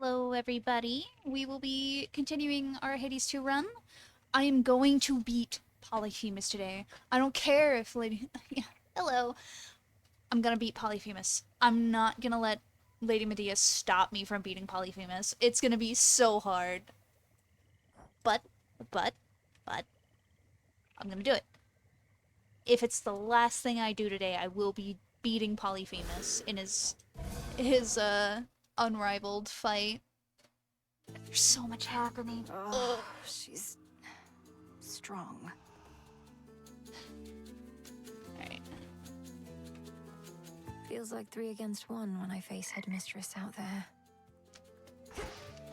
Hello, everybody. We will be continuing our Hades 2 run. I am going to beat Polyphemus today. I don't care if Lady... yeah, hello. I'm gonna beat Polyphemus. I'm not gonna let Lady Medea stop me from beating Polyphemus. It's gonna be so hard. But, but, I'm gonna do it. If it's the last thing I do today, I will be beating Polyphemus in his unrivaled fight. There's so much happening. Oh, she's strong. Alright. Feels like 3 against 1 when I face Headmistress out there.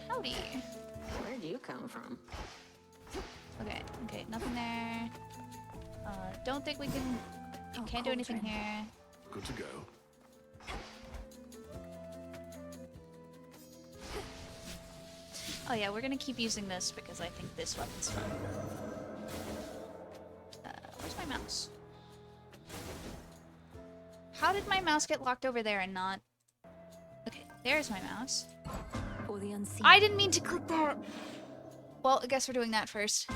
Howdy. Where'd you come from? Okay, nothing there. Don't think we can... Oh, can't do anything cauldron. here. Good to go. Oh yeah, we're gonna keep using this because I think this weapon's fun. Where's my mouse? How did my mouse get locked over there and not... Okay, there's my mouse. For the unseen. I didn't mean to click there! Well, I guess we're doing that first.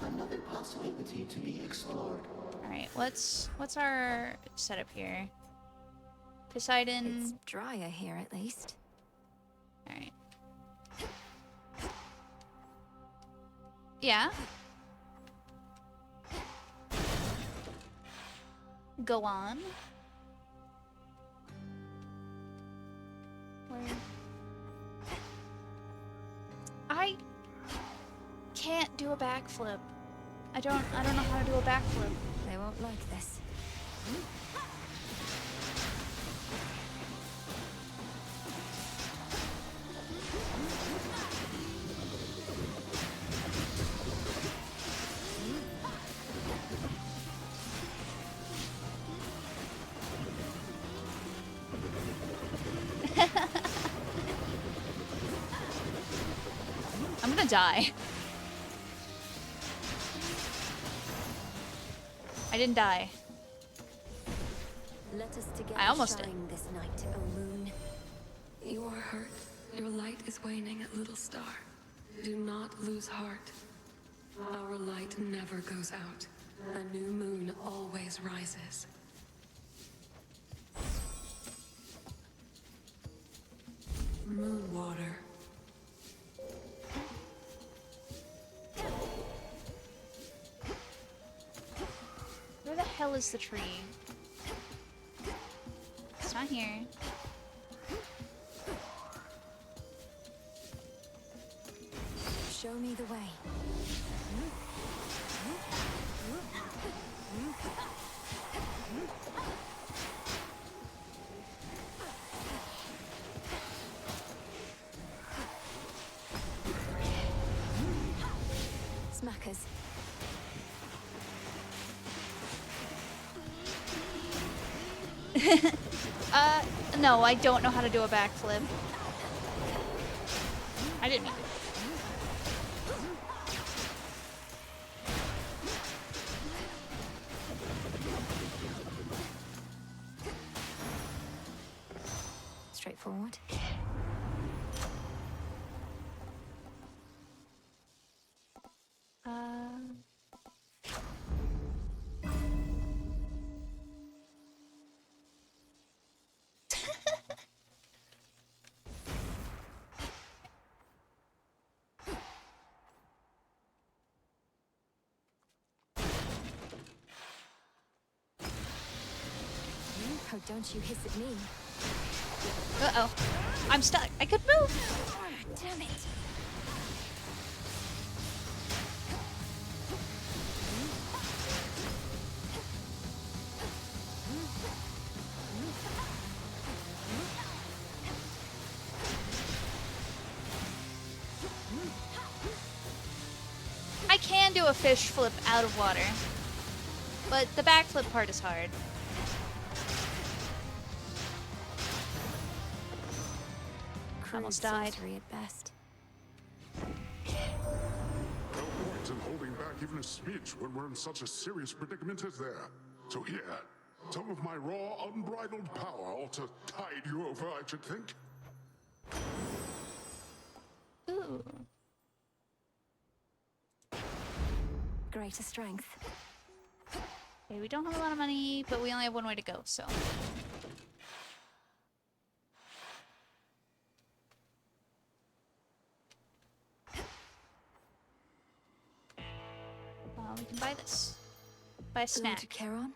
Another possibility to be explored. Alright, what's our setup here? Poseidon... It's drier here at least. Alright. Yeah. Go on. Where? I can't do a backflip. I don't know how to do a backflip. They won't like this. I'm gonna die. I didn't die. Let us together I almost did. shine this night, O moon. You are hurt. Your light is waning at Little Star. Do not lose heart. Our light never goes out. A new moon always rises. Moon water. Where the hell is the tree? It's not here. Show me the way. Smackers. No, I don't know how to do a backflip. I didn't mean to. Straightforward. Oh, don't you hiss at me. Uh-oh. I'm stuck. I could move! Damn it. I can do a fish flip out of water. But the backflip part is hard. Almost died. Sorcery at best. No point in holding back even a speech when we're in such a serious predicament as there. So here, some of my raw, unbridled power ought to tide you over, I should think. Ooh. Greater strength. Okay, we don't have a lot of money, but we only have one way to go, so. We can buy this. Buy a Lord snack. Charon?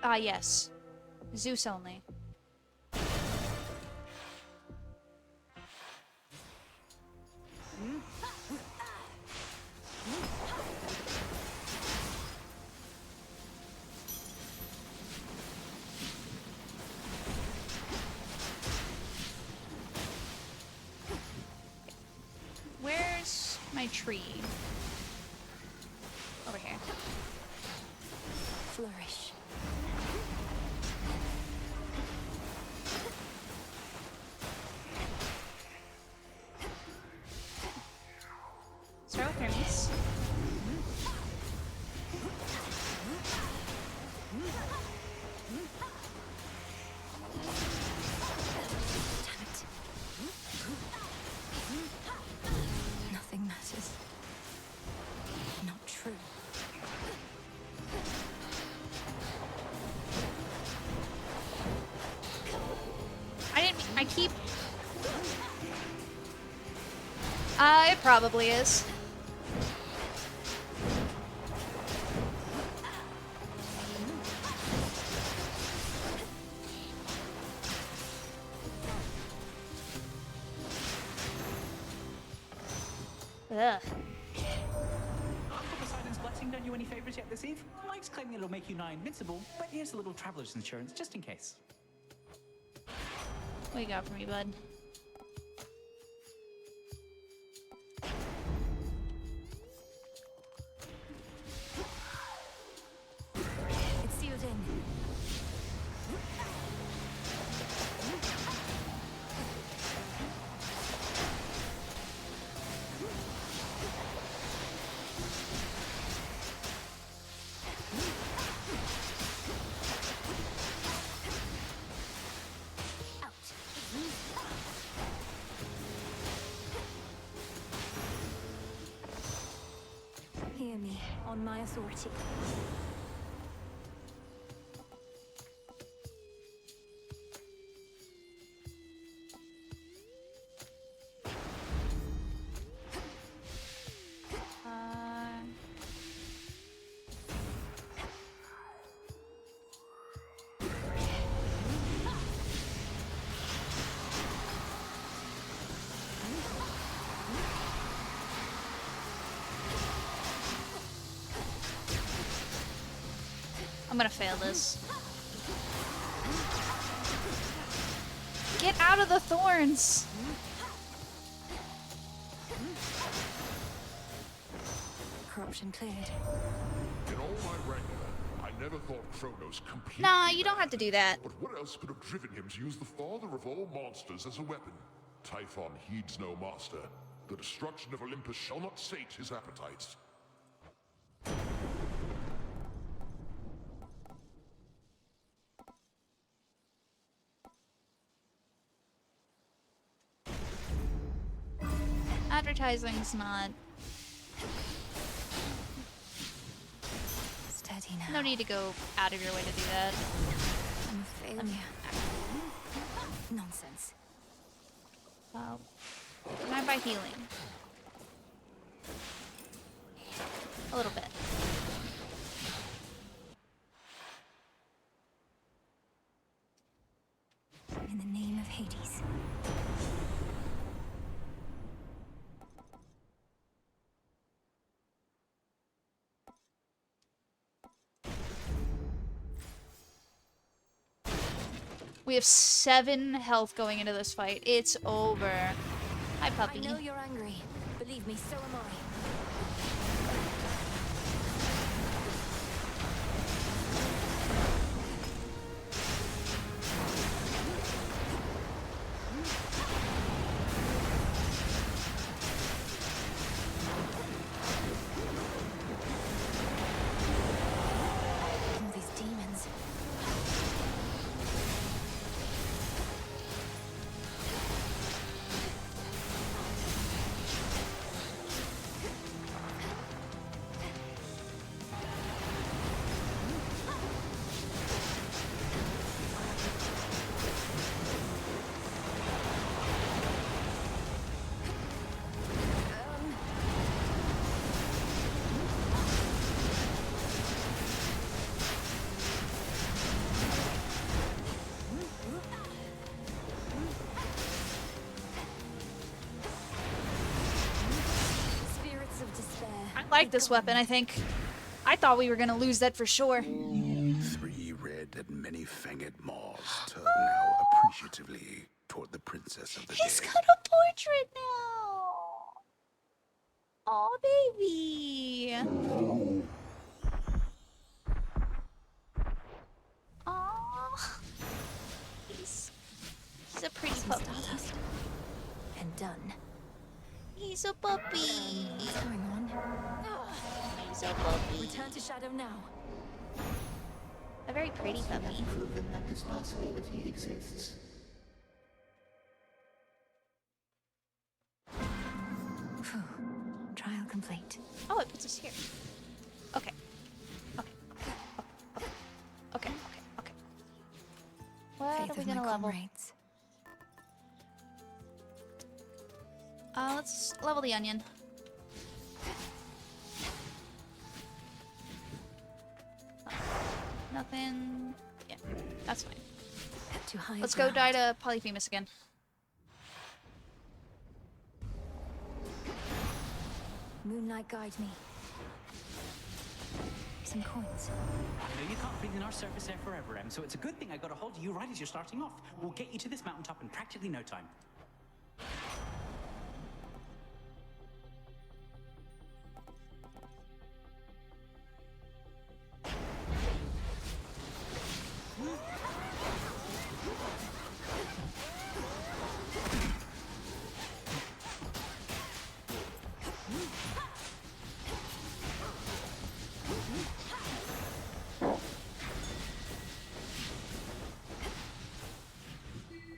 Ah, yes. Zeus only. Where's my tree? Over here. Flourish. Start with Hermes. Damn it. Nothing matters. Not true. I keep... it probably is. Ugh. Uncle Poseidon's blessing done you any favors yet this eve? Mike's claiming it'll make you nigh invincible, but here's a little traveler's insurance just in case. What you got for me, bud? It's sealed in. Hear me, on my authority. I'm gonna fail this. Get out of the thorns! Corruption cleared. In all my wrangling, I never thought Kronos completely Nah, you don't have to bad. do that. But what else could have driven him to use the father of all monsters as a weapon? Typhon heeds no master. The destruction of Olympus shall not sate his appetites. Advertising's not... Steady now. No need to go out of your way to do that. I'm a failure. Nonsense. Can I buy healing? A little bit. In the name of Hades. We have 7 health going into this fight. It's over. Hi, I puppy. know you're angry. Believe me, so am I. All these like this weapon, I think. I thought we were gonna lose that for sure. 3 red and many-fanged maws turn now appreciatively toward the princess of the He's dead. got a portrait now! Oh, baby! Aw. He's a pretty Some puppy. stardust. And done. He's a puppy. What's going on? He's a puppy. Return to shadow now. A very pretty puppy. Proven that this possibility exists. Phew. Trial complete. Oh, it puts us here. Okay. Okay. Okay. Okay. Okay. What Faith are we of my gonna level? comrades. Let's level the onion. Nothing. Yeah, that's fine. To high Let's go ground. die to Polyphemus again. Moonlight guide me. Some coins. No, you can't breathe in our surface air forever, Em, so it's a good thing I got a hold of you right as you're starting off. We'll get you to this mountaintop in practically no time.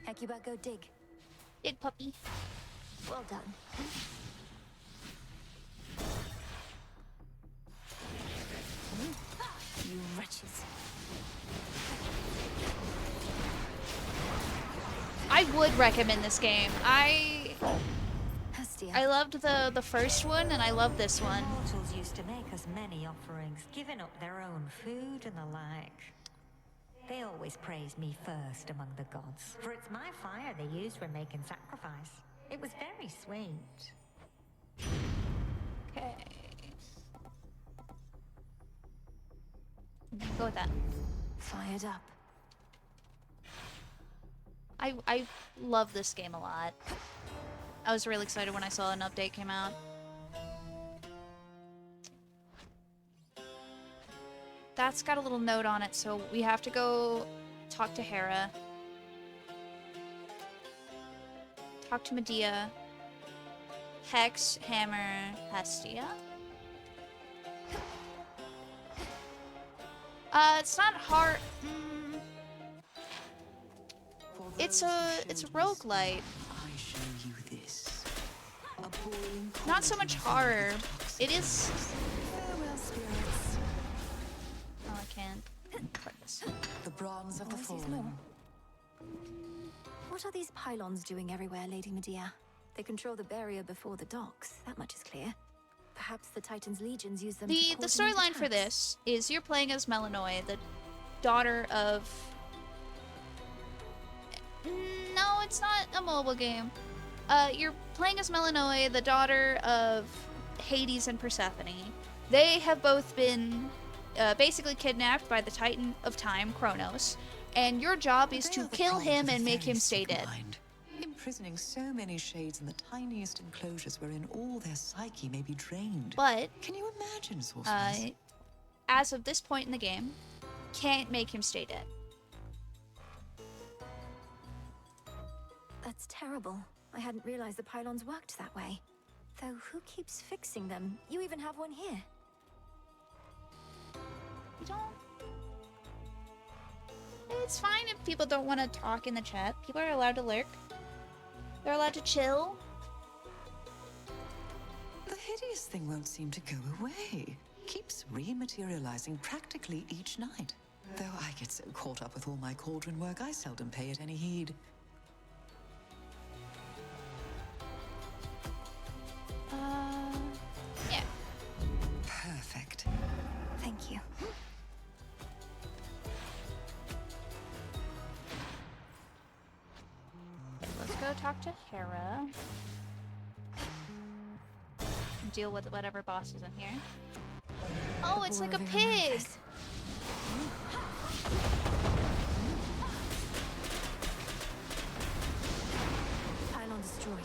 Hecuba, go dig. Big puppy. Well done. You wretches. I would recommend this game. I Hestia. loved the first one, and I love this one. Mortals used to make us many offerings, giving up their own food and the like. They always praised me first among the gods, for it's my fire they used when making sacrifice. It was very sweet. Okay. Go with that. Fired up. I love this game a lot. I was really excited when I saw an update came out. That's got a little note on it, so we have to go talk to Hera. Talk to Medea. Hex, Hammer, Hestia. It's not hard. It's a roguelite. I show you this. A boiling Not so much horror. It is. farewell, spirits. Oh, I can't. Click this. The bronze of the Voices fallen. more. What are these pylons doing everywhere, Lady Medea? They control the barrier before the docks. That much is clear. Perhaps the Titans' legions use them. The to coordinate storyline for attacks. this is you're playing as Melinoe, the daughter of. No, it's not a mobile game. You're playing as Melinoe, the daughter of Hades and Persephone. They have both been basically kidnapped by the Titan of Time, Kronos, and your job is They to are the kill cult him of the and make very him stay sick dead. mind, imprisoning so many shades in the tiniest enclosures wherein all their psyche may be drained. But Can you imagine, sorceress? as of this point in the game, can't make him stay dead. That's terrible. I hadn't realized the pylons worked that way. Though who keeps fixing them? You even have one here. You don't. It's fine if people don't want to talk in the chat. People are allowed to lurk. They're allowed to chill. The hideous thing won't seem to go away. Keeps rematerializing practically each night. Though I get so caught up with all my cauldron work, I seldom pay it any heed. Yeah. Perfect. Thank you. Let's go talk to Hera. deal with whatever boss is in here. Oh, it's like a pig! Pylon destroyed.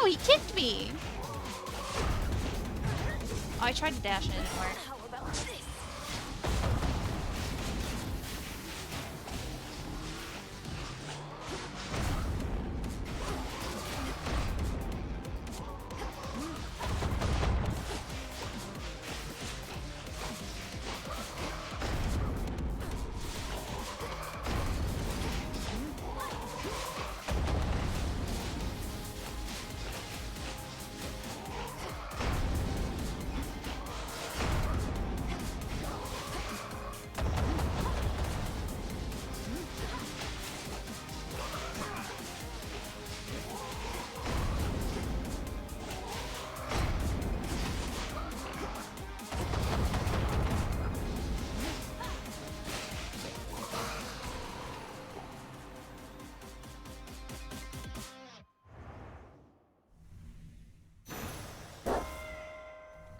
Oh, he kicked me! Oh, I tried to dash and it didn't work. How about this?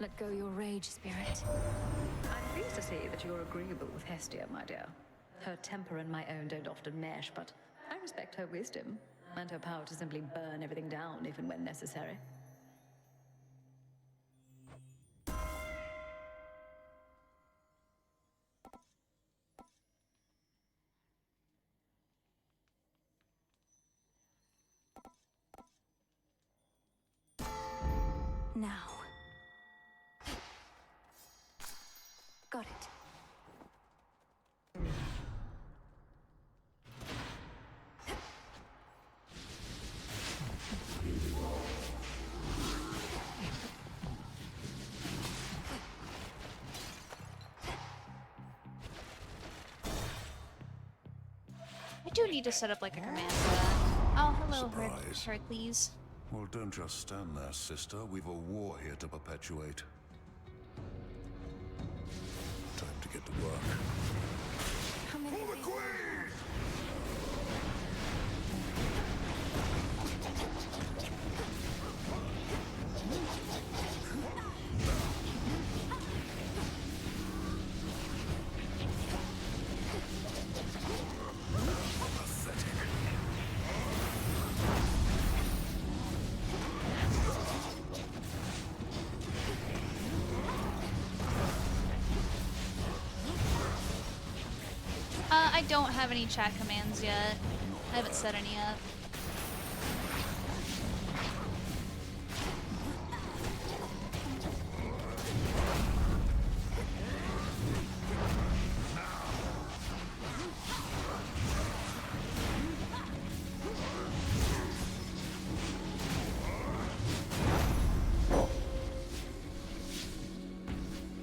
Let go your rage, spirit. I'm pleased to see that you're agreeable with Hestia, my dear. Her temper and my own don't often mesh, but I respect her wisdom and her power to simply burn everything down even when necessary. Now. Got it. I do need to set up like a command for that. Oh, hello, Surprise. Hercules. Well, don't just stand there, sister. We've a war here to perpetuate. Time to get to work. How many? For the Queen! I don't have any chat commands yet. I haven't set any up.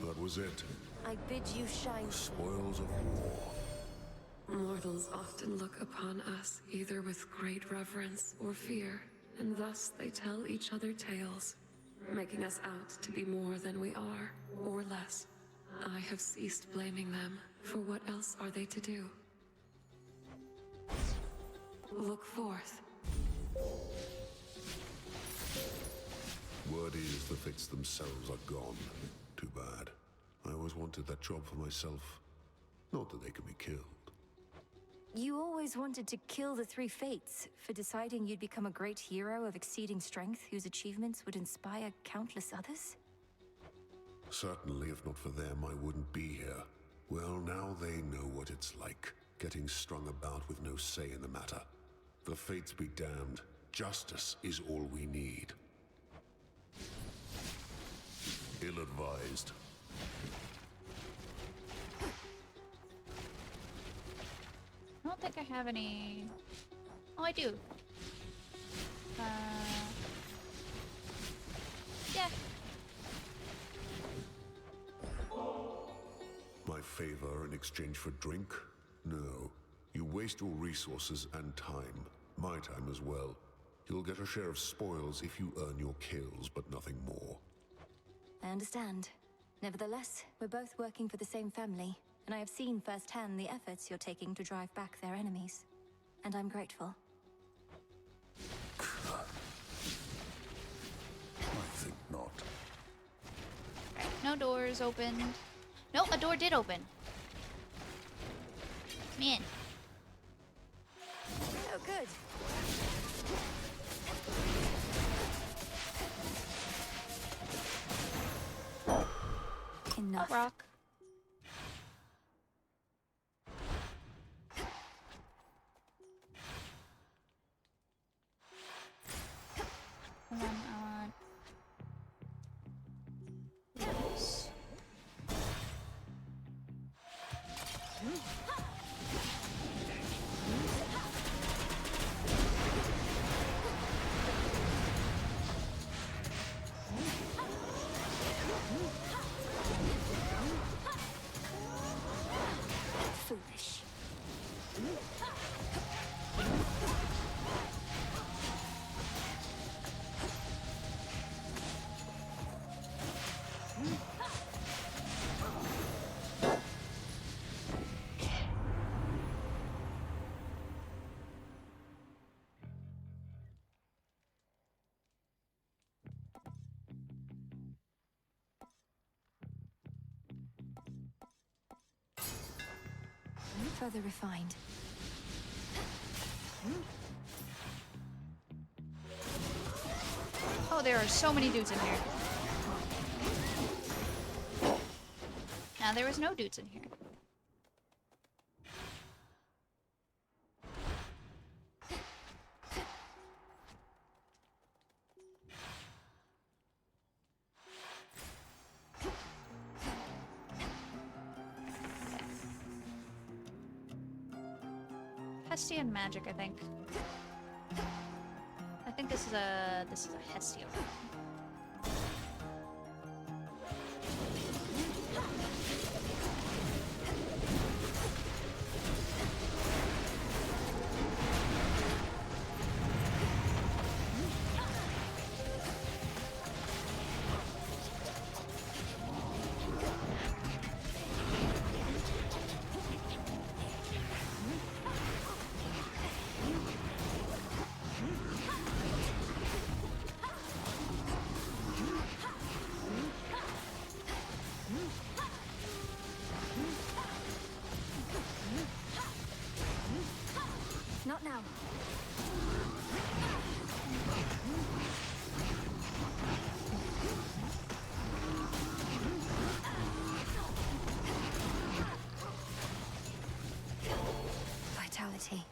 That was it. I bid you shine. The spoils of war. Mortals often look upon us either with great reverence or fear, and thus they tell each other tales, making us out to be more than we are, or less. I have ceased blaming them, for what else are they to do? Look forth. Word is the Fates themselves are gone. Too bad. I always wanted that job for myself. Not that they can be killed. You always wanted to kill the three Fates for deciding you'd become a great hero of exceeding strength whose achievements would inspire countless others? Certainly, if not for them, I wouldn't be here. Well, now they know what it's like, getting strung about with no say in the matter. The Fates be damned. Justice is all we need. Ill-advised. I don't think think I have any... Oh, I do. Yeah. My favor in exchange for drink? No. You waste your resources and time. My time as well. You'll get a share of spoils if you earn your kills, but nothing more. I understand. Nevertheless, we're both working for the same family, and I have seen firsthand the efforts you're taking to drive back their enemies. And I'm grateful. I think not. No doors opened. No, a door did open. Man. Oh, good. Enough. Rock. Hold on, I want this. Foolish. Further refined. Oh, there are so many dudes in here. Now there was no dudes in here. Hestian magic, I think. I think this is a Hestia. Not now. Vitality.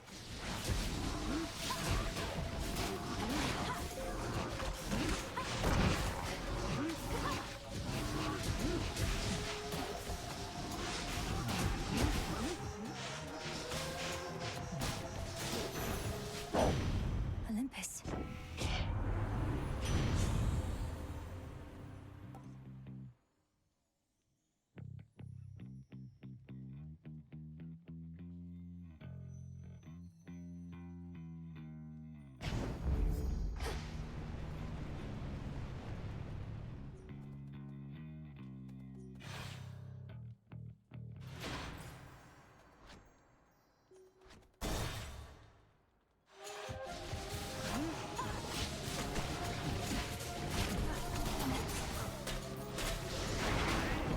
Olympus.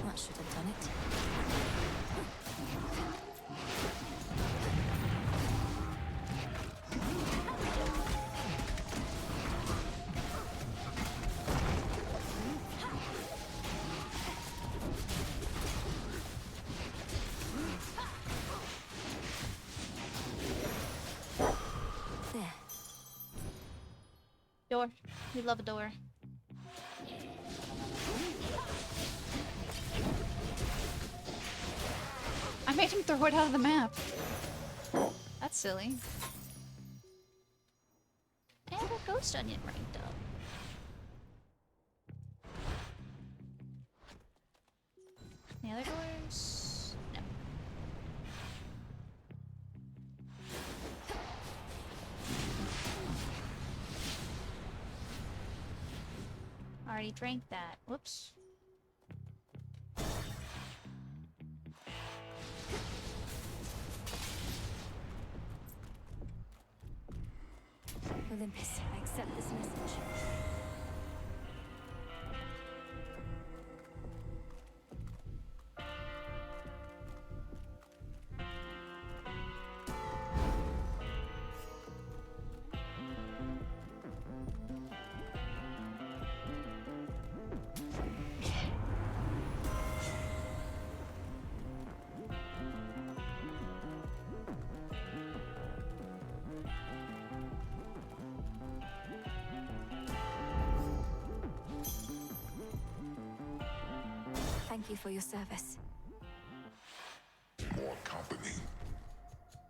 That should have done it. There. Door. We love a door. I made him throw it out of the map. That's silly. And a ghost onion ranked up. Any other doors? No. Already drank that. Whoops. Olympus, I accept this message. Thank you for your service. More company.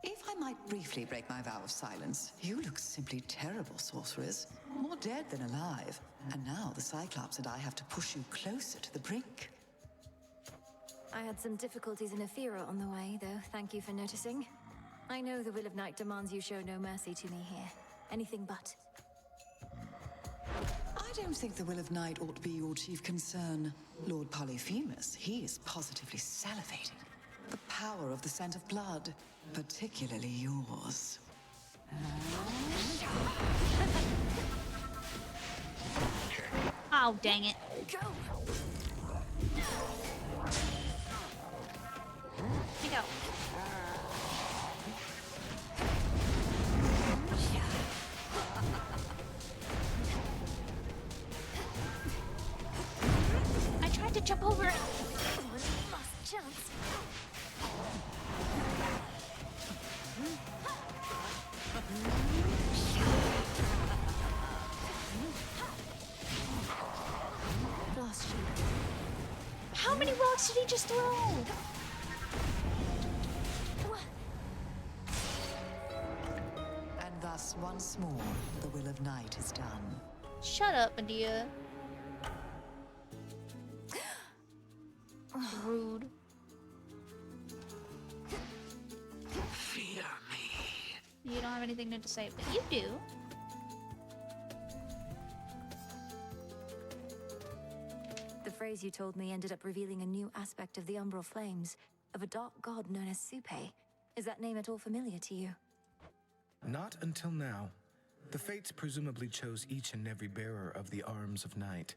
If I might briefly break my vow of silence, you look simply terrible, sorcerers. More dead than alive. And now the Cyclops and I have to push you closer to the brink. I had some difficulties in Aethera on the way, though. Thank you for noticing. I know the Will of Night demands you show no mercy to me here. Anything but. I don't think the Will of Night ought to be your chief concern. Lord Polyphemus, he is positively salivating. The power of the scent of blood, particularly yours. Oh, dang it. Go! Here you go. I tried to jump over it. Lost chance. Lost you. How many rocks did he just throw? And thus, once more, the Will of Night is done. Shut up, Medea. Rude. Fear me. You don't have anything new to say, but you do. The phrase you told me ended up revealing a new aspect of the Umbral Flames, of a dark god known as Supe. Is that name at all familiar to you? Not until now. The Fates presumably chose each and every bearer of the Arms of Night.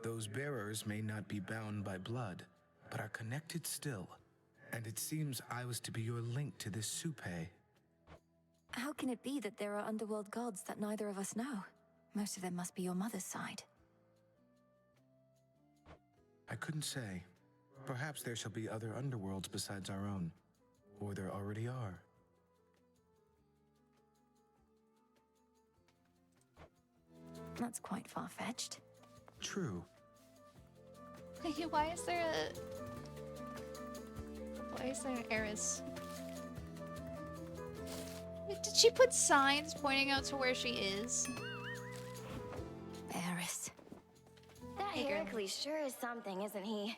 Those bearers may not be bound by blood, but are connected still. And it seems I was to be your link to this Supe. How can it be that there are underworld gods that neither of us know? Most of them must be your mother's side. I couldn't say. Perhaps there shall be other underworlds besides our own. Or there already are. That's quite far-fetched. True. Why is there an Eris? Did she put signs pointing out to where she is? Eris. That Hey, girl. Heracles sure is something, isn't he?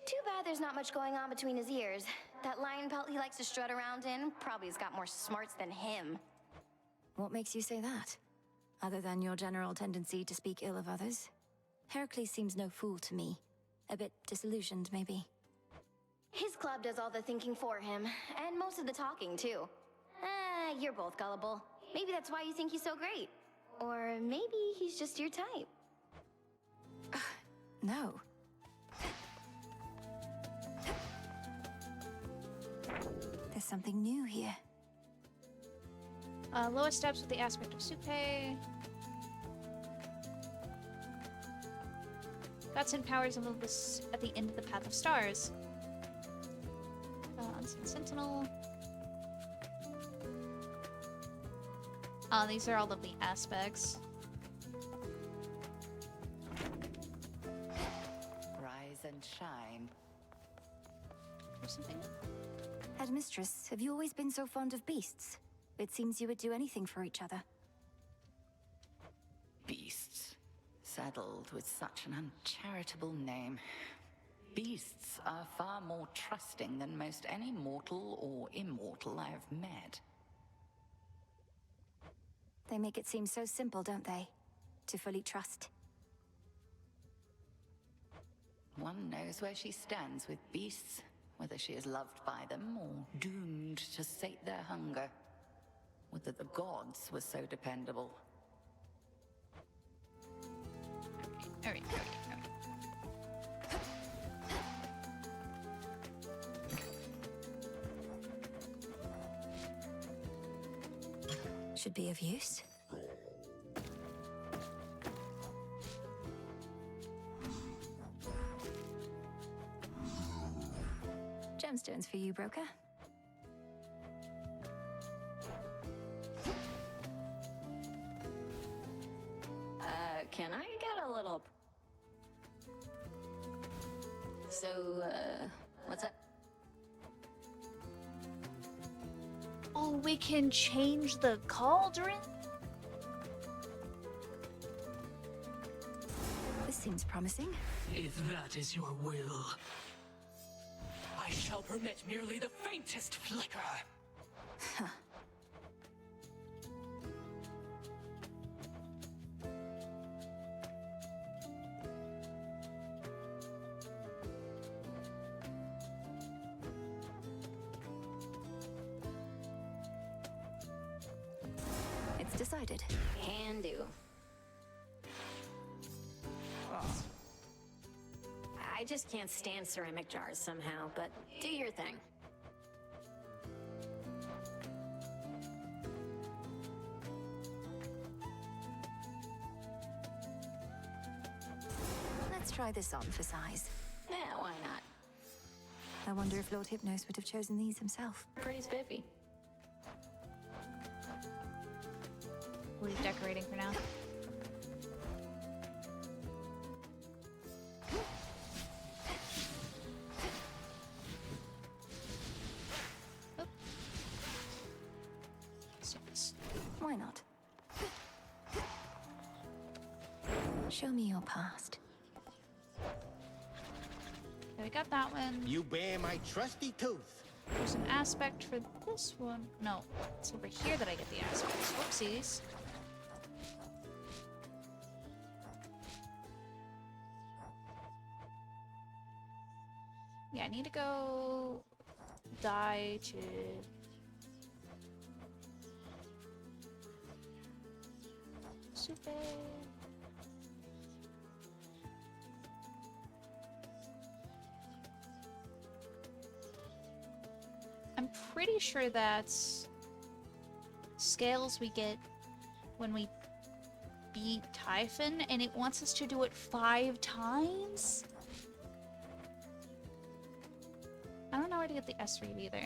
Too bad there's not much going on between his ears. That lion pelt he likes to strut around in probably has got more smarts than him. What makes you say that? Other than your general tendency to speak ill of others? Heracles seems no fool to me. A bit disillusioned, maybe. His club does all the thinking for him, and most of the talking, too. You're both gullible. Maybe that's why you think he's so great. Or maybe he's just your type. No. There's something new here. Lowest steps with the aspect of Supe. Guts and powers of Olympus at the end of the Path of Stars. Unseen Sentinel. These are all of the aspects. Rise and shine. Or something. Headmistress, have you always been so fond of beasts? It seems you would do anything for each other. Beasts, saddled with such an uncharitable name. Beasts are far more trusting than most any mortal or immortal I have met. They make it seem so simple, don't they? To fully trust. One knows where she stands with beasts, whether she is loved by them or doomed to sate their hunger. Whether the gods were so dependable. All right. Should be of use. Gemstones for you, broker. Can I get a little... So, what's up? Oh, we can change the cauldron? This seems promising. If that is your will, I shall permit merely the faintest flicker. Huh. It's decided. Can do. I just can't stand ceramic jars somehow, but do your thing. Let's try this on for size. Yeah, why not? I wonder if Lord Hypnos would have chosen these himself. Pretty spiffy. Leave decorating for now. Oh. Why not? Show me your past. Okay, we got that one. You bear my trusty tooth. There's an aspect for this one. No, it's over here that I get the aspects. Whoopsies. Yeah, I need to go die to... Super. I'm pretty sure that's scales we get when we beat Typhon, and it wants us to do it 5 times? I don't know where to get the S read either.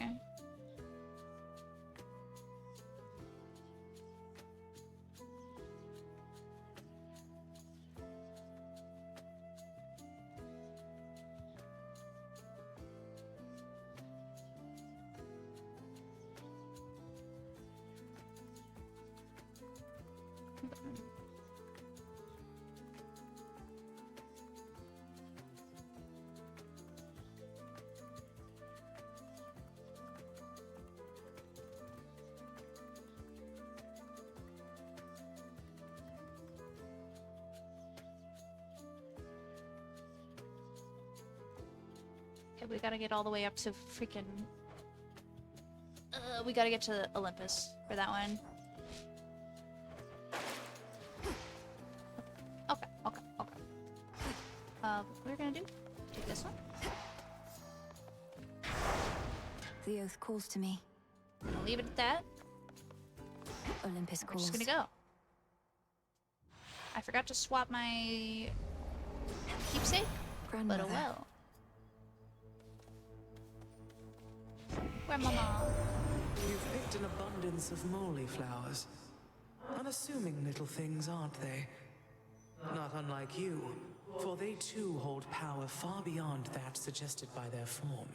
Okay, we gotta get all the way up to freaking... we gotta get to Olympus for that one. Okay. What we're gonna do? Take this one. The oath calls to me. I'll leave it at that. Olympus We're calls. just gonna go. I forgot to swap my keepsake, but oh well. Where mama? You've picked an abundance of moly flowers. Unassuming little things, aren't they? Not unlike you, for they too hold power far beyond that suggested by their form.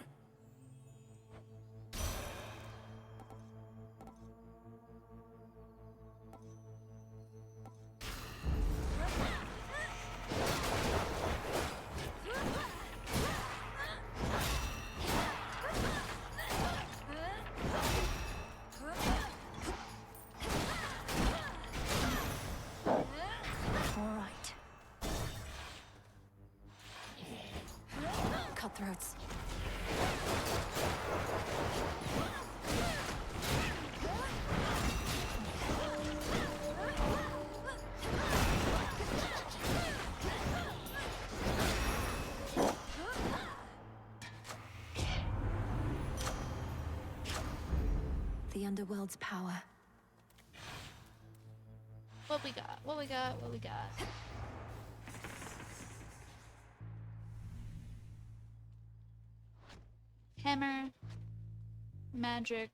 The underworld's power. What we got? What we got? What we got? Hammer, magic,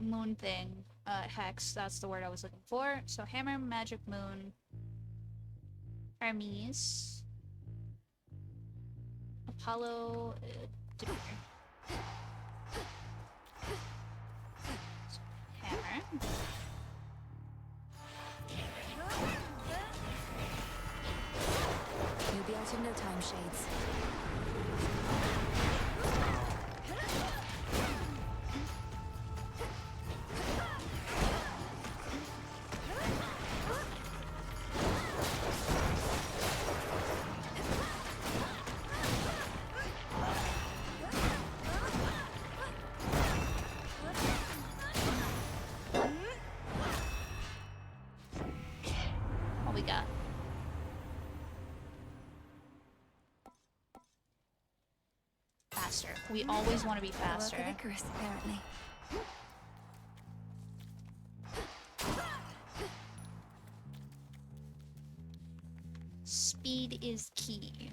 moon thing, hex, that's the word I was looking for. So hammer, magic, moon, Hermes, Apollo, Demeter. So, hammer. You'll be out in no time, Shades. What we got? Faster. We always want to be faster. Work of Icarus, apparently. Speed is key.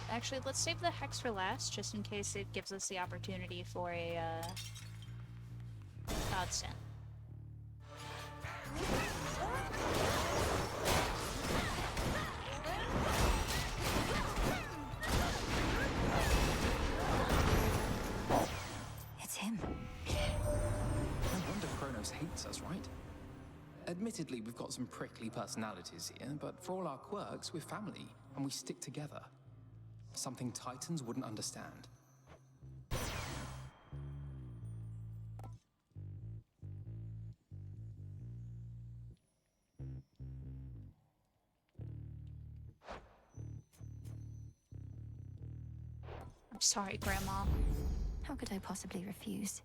Actually, let's save the hex for last, just in case it gives us the opportunity for a godsend. It's him. No wonder Kronos hates us, right? Admittedly, we've got some prickly personalities here, but for all our quirks, we're family, and we stick together. Something Titans wouldn't understand. I'm sorry, Grandma. How could I possibly refuse?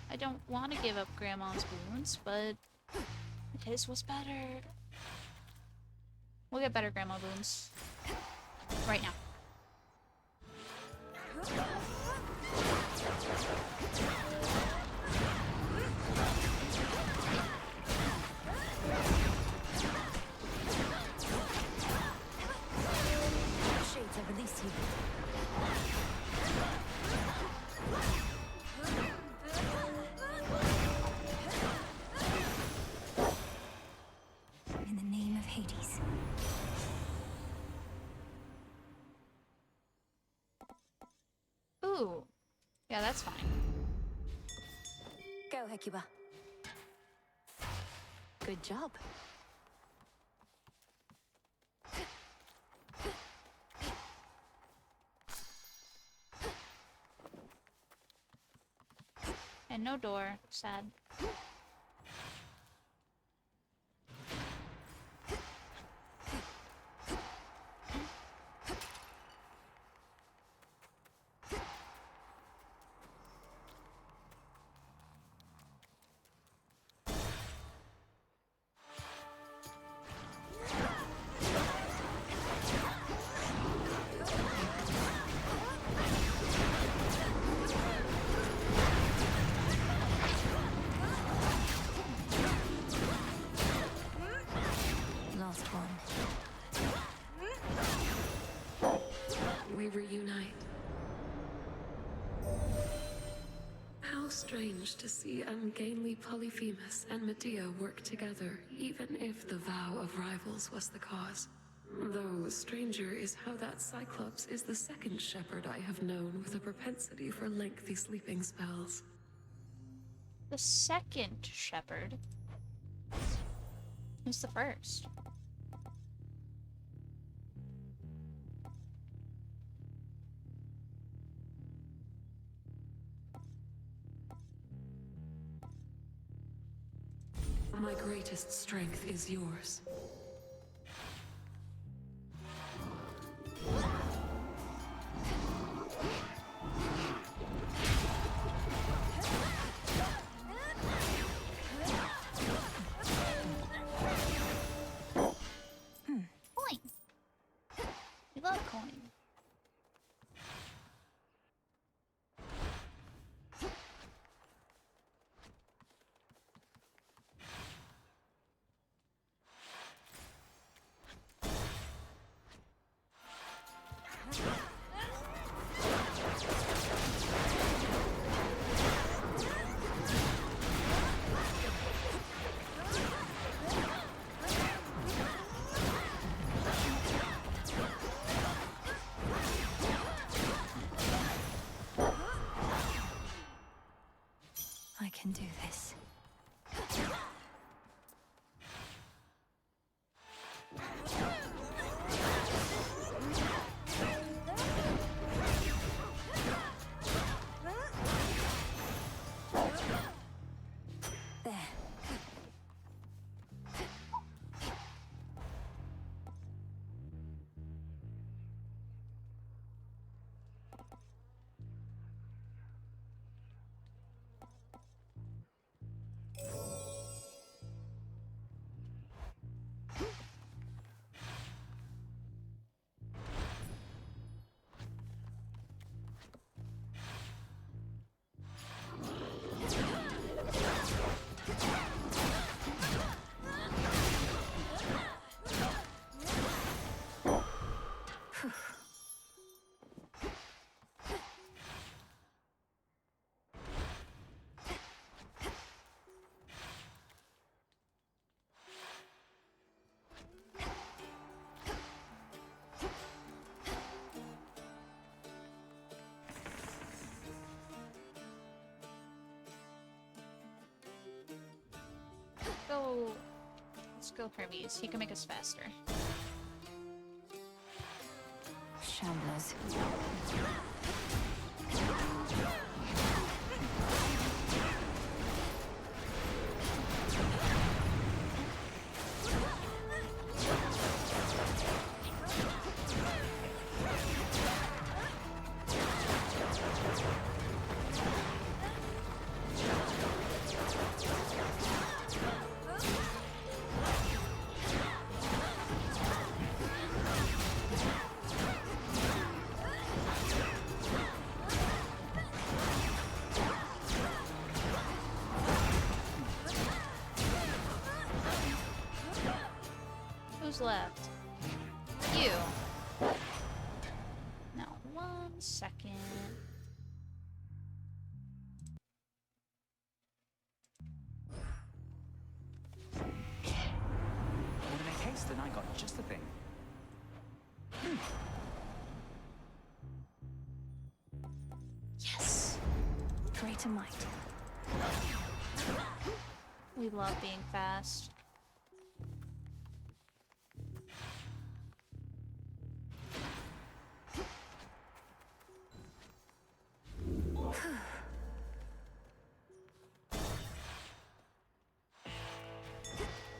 I don't want to give up Grandma's wounds, but his was better. We'll get better Grandma wounds. Right now. Shades, I release you. In the name of Hades. Ooh. Yeah, that's fine. Go, Hecuba. Good job. And no door. Sad. Last one. We reunite. How strange to see ungainly Polyphemus and Medea work together, even if the vow of rivals was the cause. Though stranger is how that Cyclops is the second shepherd I have known with a propensity for lengthy sleeping spells. The second shepherd. Who's the first? My greatest strength is yours. I can do this. There. Let's go Hermes. He can make us faster. Shamblers. Who's left? You. Now, 1 second. Want to make haste? Then I got just the thing. Yes! Greater might. We love being fast.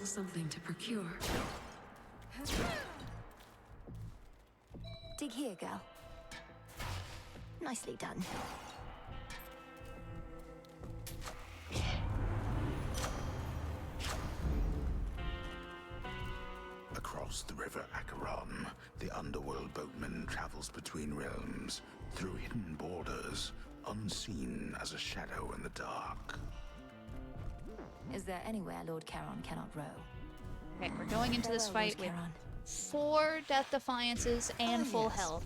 Something to procure. Dig here, girl. Nicely done. Across the river Acheron, the underworld boatman travels between realms, through hidden borders, unseen as a shadow in the dark. Is there anywhere Lord Charon cannot row? Okay, we're going into this Farewell, fight Lord with Charon. 4 Death Defiances and Oh, full yes. health.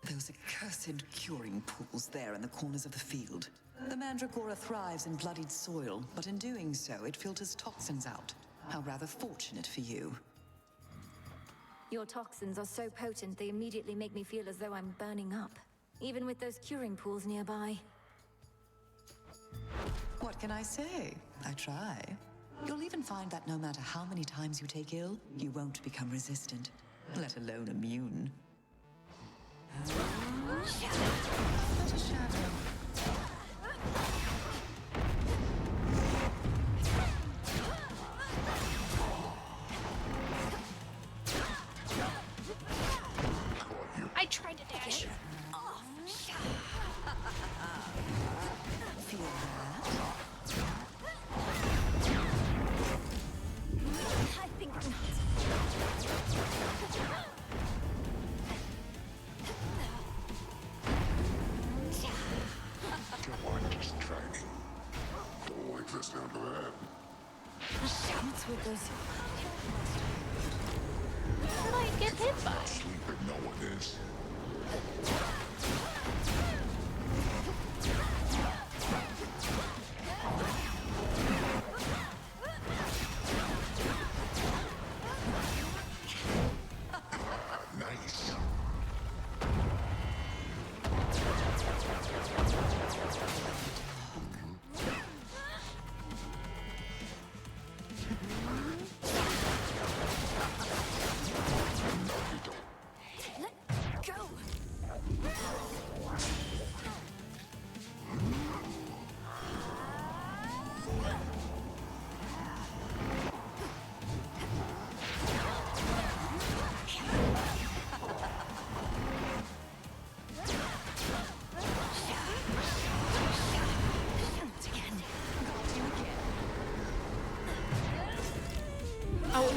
Those accursed curing pools there in the corners of the field. The Mandragora thrives in bloodied soil, but in doing so, it filters toxins out. How rather fortunate for you. Your toxins are so potent they immediately make me feel as though I'm burning up. Even with those curing pools nearby. What can I say? I try. You'll even find that no matter how many times you take ill, you won't become resistant, let alone immune. What a shadow. I tried to dash. Feel that? I think not. Come on, just try me. Don't like this down to that. What's with those? What did I get hit by? Sleep and no one is.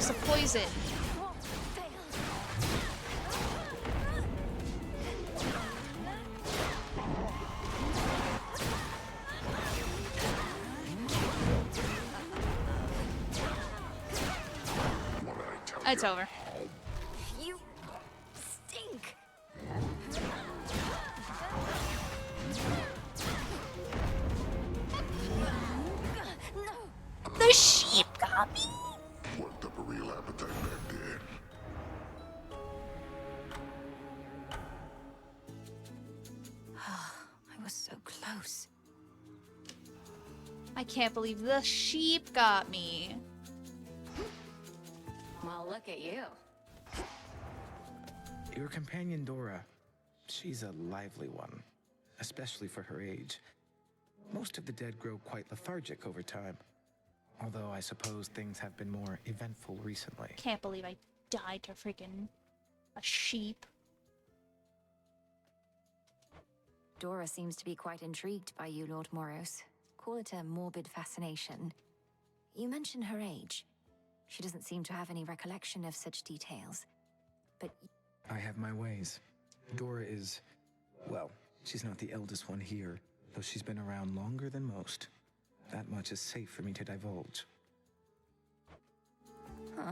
because of poison. It's over. You stink. No. The sheep got me. Worked up a real appetite back there. I was so close. I can't believe the sheep got me. Well, look at you. Your companion Dora, she's a lively one, especially for her age. Most of the dead grow quite lethargic over time, although I suppose things have been more eventful recently. Can't believe I died to freaking a sheep. Dora seems to be quite intrigued by you, Lord Moros. Call it a morbid fascination. You mentioned her age. She doesn't seem to have any recollection of such details. But I have my ways. Dora is, well, she's not the eldest one here, though she's been around longer than most. That much is safe for me to divulge. Huh.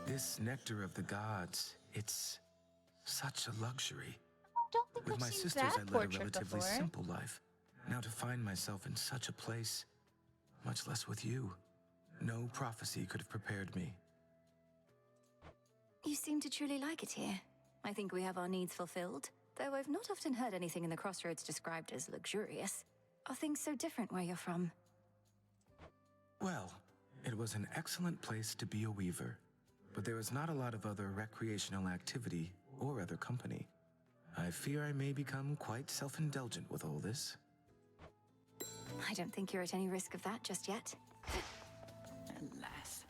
This nectar of the gods, it's such a luxury. Don't think With I've my seen sisters, that I led a portrait relatively before. simple life. Now to find myself in such a place, much less with you, no prophecy could have prepared me. you seem to truly like it here. I think we have our needs fulfilled, though I've not often heard anything in the Crossroads described as luxurious. Are things so different where you're from? Well, it was an excellent place to be a weaver, but there was not a lot of other recreational activity or other company. I fear I may become quite self-indulgent with all this. I don't think you're at any risk of that just yet. Alas.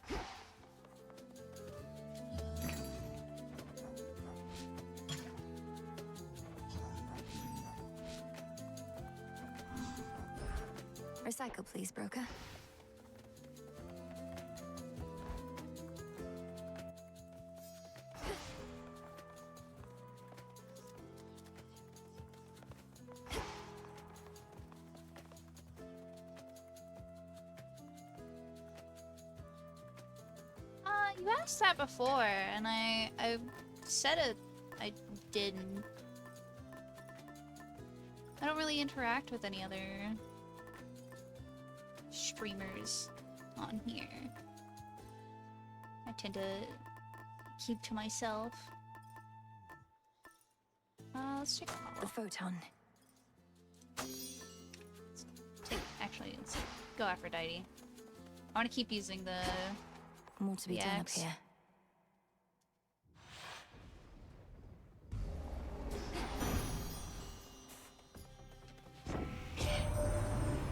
Recycle, please, broker. You asked that before, and I said it. I didn't. I don't really interact with any other streamers on here. I tend to keep to myself. Let's check the photon. Actually, let's go Aphrodite. I want to keep using the more to be done up axe. here.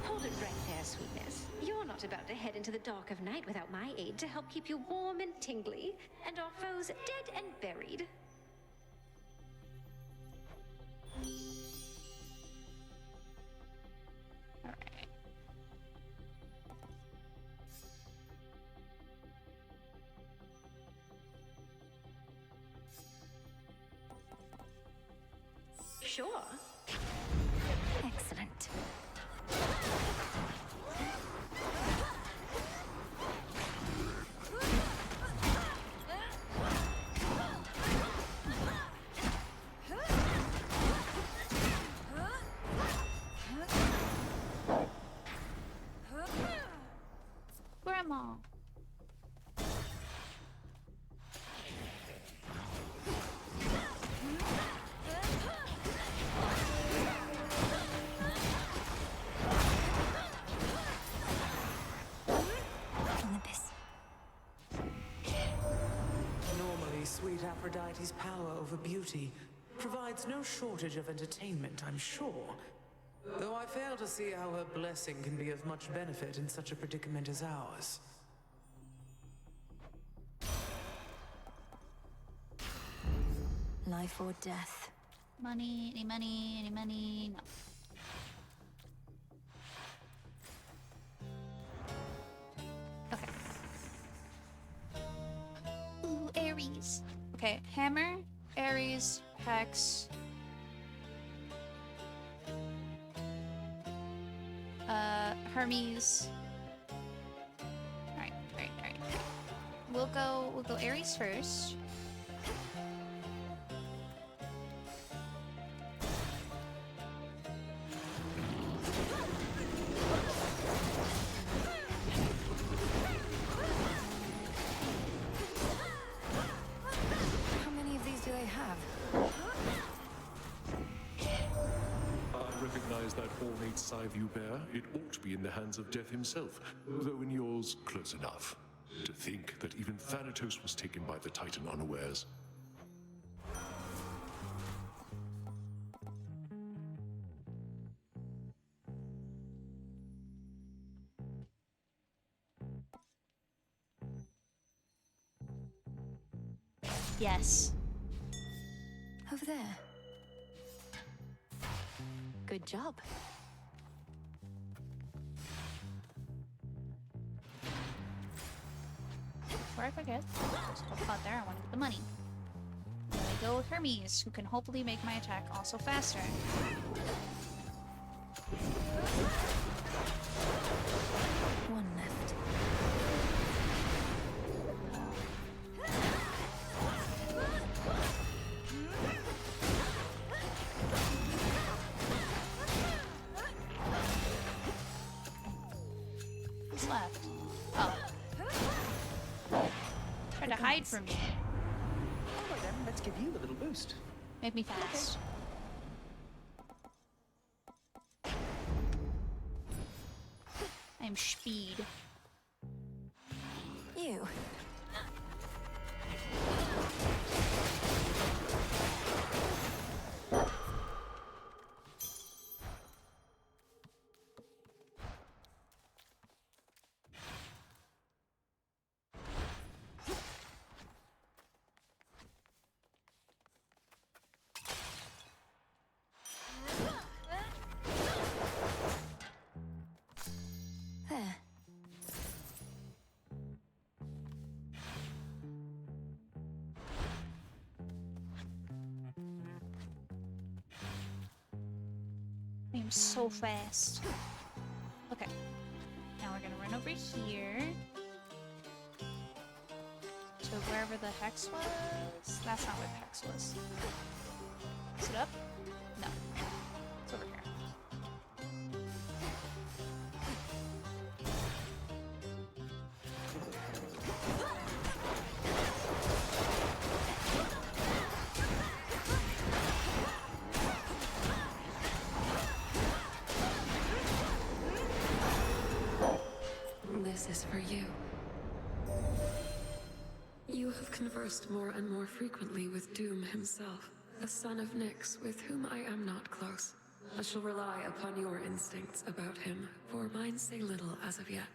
Hold it right there, sweetness. You're not about to head into the dark of night without my aid to help keep you warm and tingly, and our foes dead and buried. Alright. Sure. Excellent. Grandma. Normally, sweet Aphrodite's power over beauty provides no shortage of entertainment, I'm sure. Though I fail to see how her blessing can be of much benefit in such a predicament as ours. Life or death. Money, any money, any money? No. Okay. Ooh, Ares. Okay, hammer, Ares, hex. Hermes. Alright. We'll go Ares first. How many of these do they have? I recognize that ornate scythe you bear. It ought to be in the hands of Death himself, though in yours, close enough. To think that even Thanatos was taken by the Titan unawares. Yes. Over there. Good job. Before I forget, just go out there, I want to get the money. There we go with Hermes, who can hopefully make my attack also faster. One left. Who's left? Oh. Tried to hide from me. Alright then, let's give you a little boost. Make me fast. I am speed. You. There. I am so fast. Okay. Now we're gonna run over here. To wherever the hex was. That's not where the hex was. Is it up? No. It's over here. This is for you. You have conversed more and more frequently with Doom himself, a son of Nyx with whom I am not close. I shall rely upon your instincts about him, for mine say little as of yet.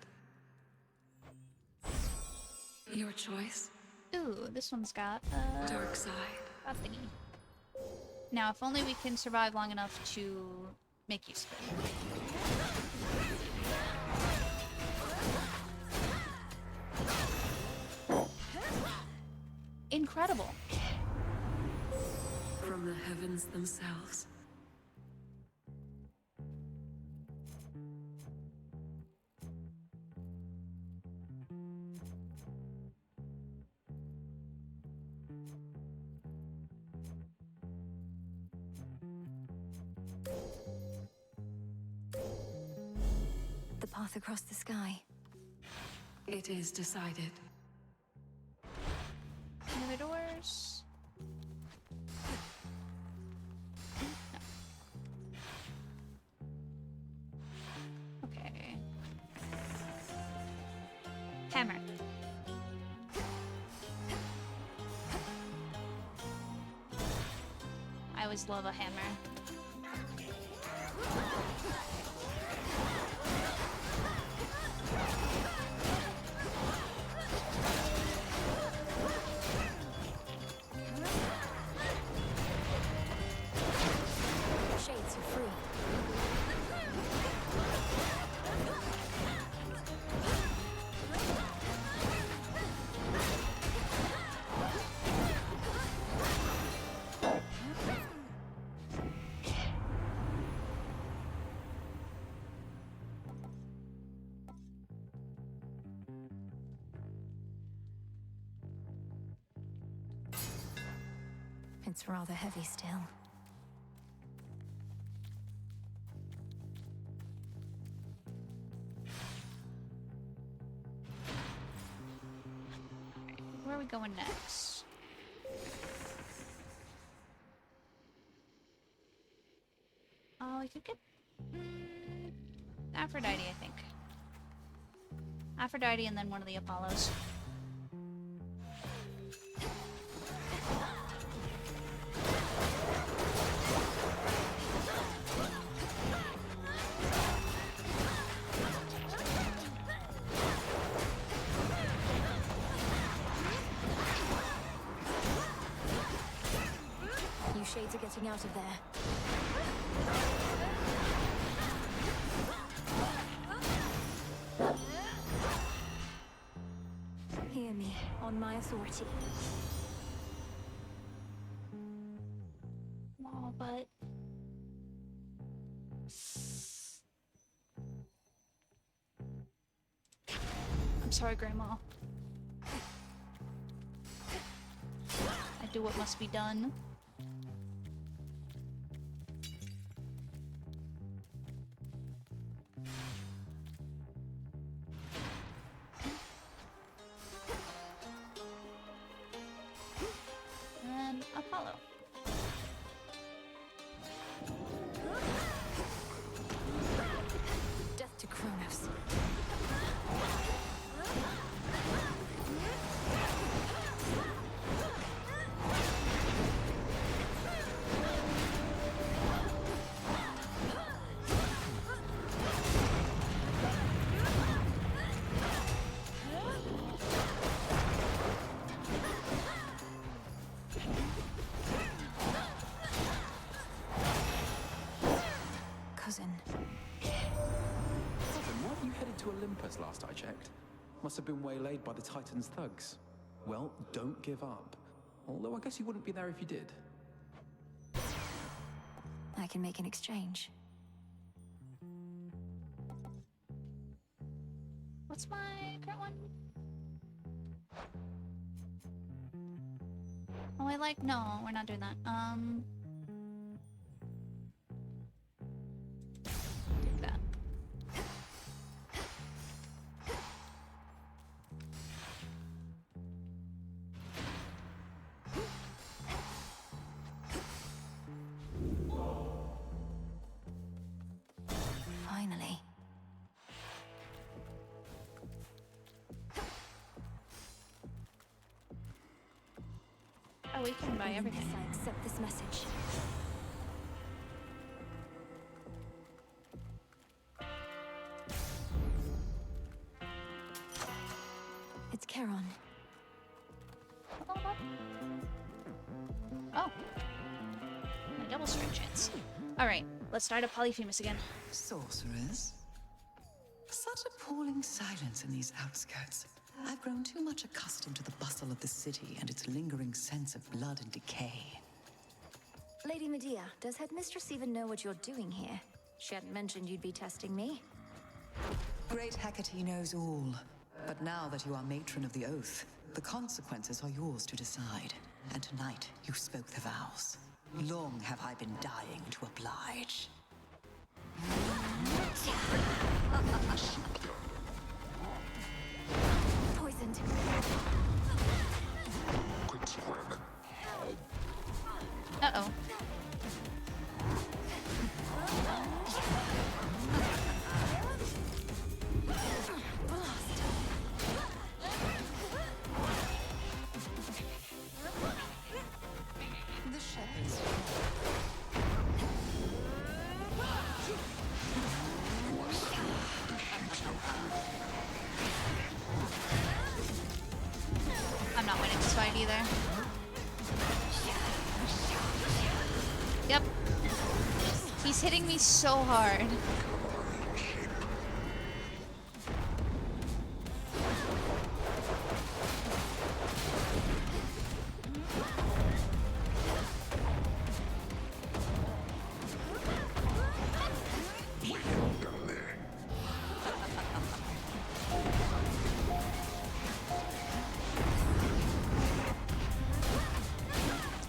Your choice? Ooh, this one's got Dark side. a thingy. Now, if only we can survive long enough to make use of it. Incredible. From the heavens themselves. The path across the sky. It is decided. Any other doors? No. Okay. Hammer. I always love a hammer. It's rather heavy still. Where are we going next? Oh, we could get Aphrodite, I think. Aphrodite and then one of the Apollos. You shades are getting out of there. Hear me, on my authority. Oh, but... I'm sorry, Grandma. I do what must be done. And Apollo. Death to Kronos. Cousin. Then weren't you headed to Olympus last I checked? Must have been waylaid by the Titan's thugs. Well, don't give up. Although I guess you wouldn't be there if you did. I can make an exchange. What's my current one? Oh, I like... No, we're not doing that. Take that. Finally. Oh, we can buy everything. I accept this message. It's Charon. Oh. My double strike chance. Alright, let's start a Polyphemus again. Sorcerers? Such appalling silence in these outskirts. I've grown too much accustomed to the bustle of the city and its lingering sense of blood and decay. Lady Medea, does Headmistress even know what you're doing here? She hadn't mentioned you'd be testing me. Great Hecate knows all. But now that you are matron of the oath, the consequences are yours to decide. And tonight, you spoke the vows. Long have I been dying to oblige. Poisoned. Quick squirm. Uh-oh. The shepherds. I'm not winning this fight either. Yep. He's hitting me so hard.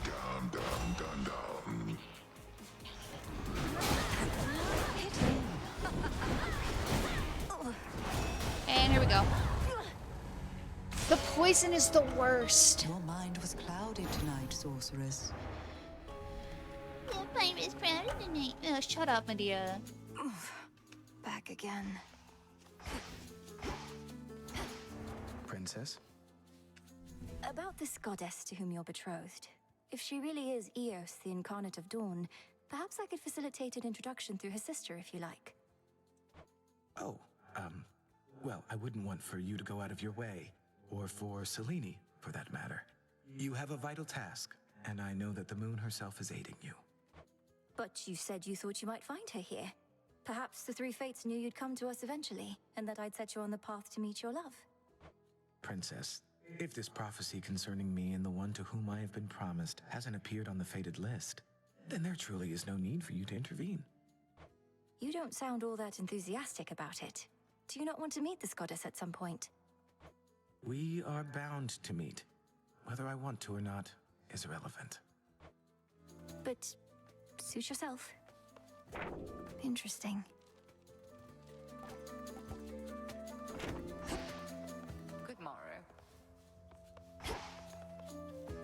Calm down. we go. The poison is the worst. Your mind was clouded tonight, sorceress. Oh, shut up, Medea. Back again. Princess? About this goddess to whom you're betrothed. If she really is Eos, the incarnate of dawn, perhaps I could facilitate an introduction through her sister, if you like. Oh, well, I wouldn't want for you to go out of your way, or for Selene, for that matter. You have a vital task, and I know that the moon herself is aiding you. But you said you thought you might find her here. Perhaps the three fates knew you'd come to us eventually, and that I'd set you on the path to meet your love. Princess, if this prophecy concerning me and the one to whom I have been promised hasn't appeared on the fated list, then there truly is no need for you to intervene. You don't sound all that enthusiastic about it. Do you not want to meet this goddess at some point? We are bound to meet. Whether I want to or not is irrelevant. But suit yourself. Interesting. Good morrow.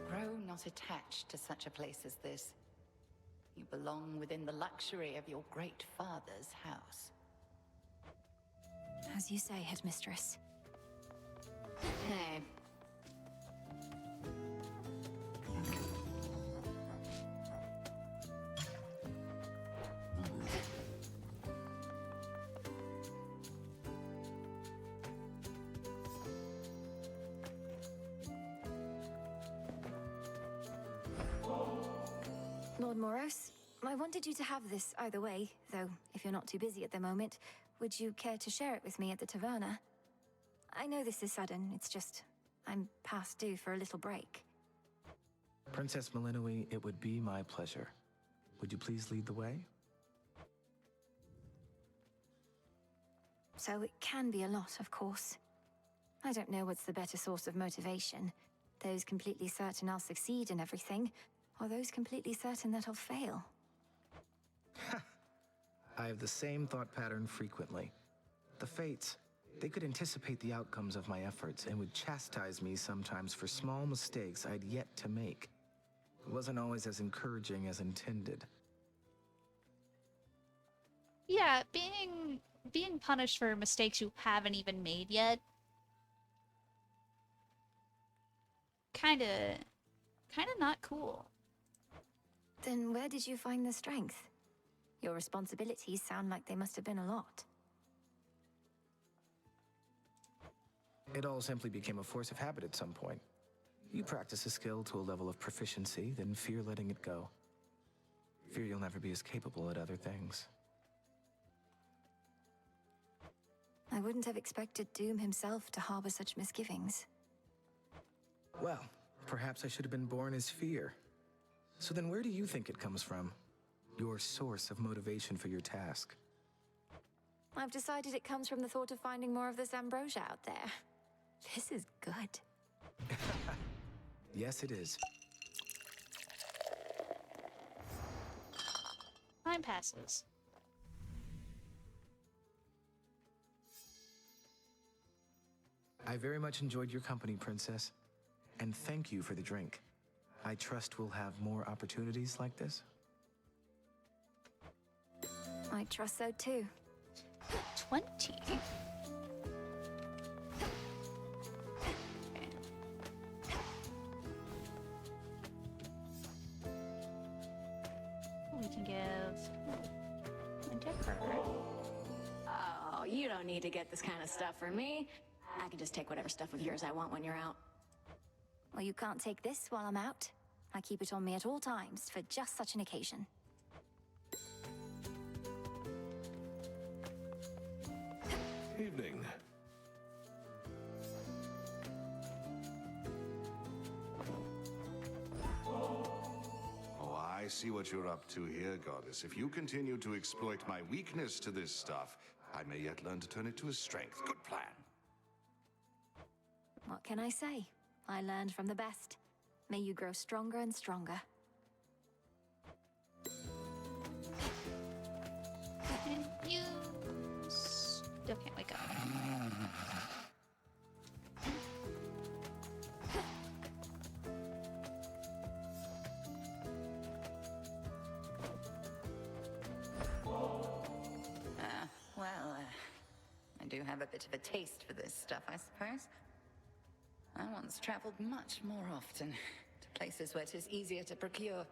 Grow not attached to such a place as this. You belong within the luxury of your great father's house. As you say, headmistress. Hey. Lord Moros, I wanted you to have this either way, though if you're not too busy at the moment, would you care to share it with me at the taverna? I know this is sudden, it's just I'm past due for a little break. Princess Melinoe, it would be my pleasure. Would you please lead the way? So it can be a lot, of course. I don't know what's the better source of motivation. Those completely certain I'll succeed in everything, or those completely certain that I'll fail. I have the same thought pattern frequently. The fates, they could anticipate the outcomes of my efforts and would chastise me sometimes for small mistakes I'd yet to make. It wasn't always as encouraging as intended. Yeah, being punished for mistakes you haven't even made yet. Kinda not cool. Then where did you find the strength? Your responsibilities sound like they must have been a lot. It all simply became a force of habit at some point. You practice a skill to a level of proficiency, then fear letting it go. Fear you'll never be as capable at other things. I wouldn't have expected Doom himself to harbor such misgivings. Well, perhaps I should have been born as fear. So then where do you think it comes from? Your source of motivation for your task? I've decided it comes from the thought of finding more of this ambrosia out there. This is good. Yes, it is. Time passes. I very much enjoyed your company, Princess. And thank you for the drink. I trust we'll have more opportunities like this. I trust so too. 20. We can give one to her. Oh, you don't need to get this kind of stuff for me. I can just take whatever stuff of yours I want when you're out. Well, you can't take this while I'm out. I keep it on me at all times for just such an occasion. Evening. Oh, I see what you're up to here, Goddess. If you continue to exploit my weakness to this stuff, I may yet learn to turn it to a strength. Good plan. What can I say? I learned from the best. May you grow stronger and stronger. You still can't wake up. have a bit of a taste for this stuff, I suppose. I once traveled much more often to places where 'tis easier to procure.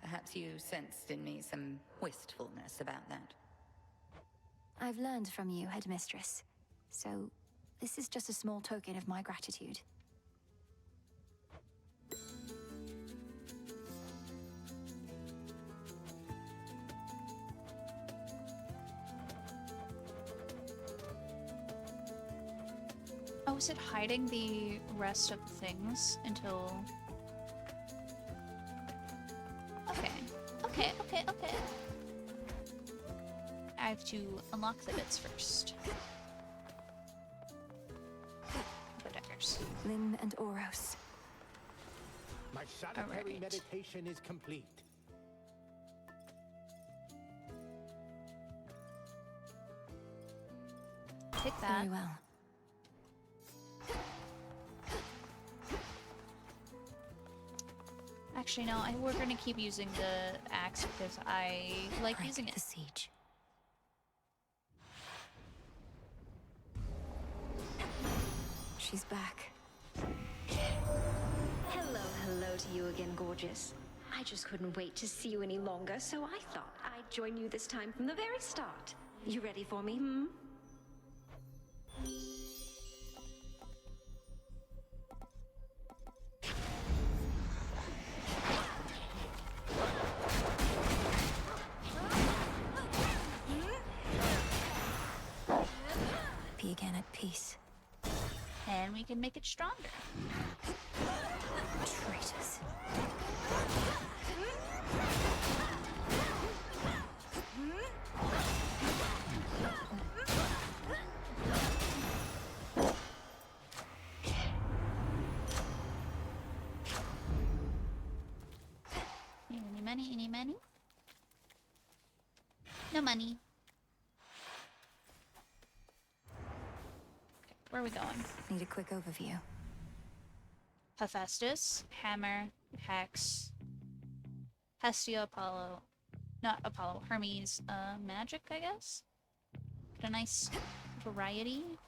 Perhaps you sensed in me some wistfulness about that. I've learned from you, Headmistress. So, this is just a small token of my gratitude. Oh, is it hiding the rest of the things until... Okay. I have to unlock the bits first. The daggers. Lynn and Oros. My solitary Alright. meditation is complete. Take that. Very well. Actually, no, we're gonna keep using the axe because I like using it. The siege. She's back. Hello to you again, gorgeous. I just couldn't wait to see you any longer, so I thought I'd join you this time from the very start. You ready for me, hmm? Be again at peace. And we can make it stronger. Traitors. Any money? No money. Okay, where are we going? Need a quick overview. Hephaestus, Hammer, Hex, Hestia, Apollo, not Apollo, Hermes, Magic, I guess? Get a nice variety.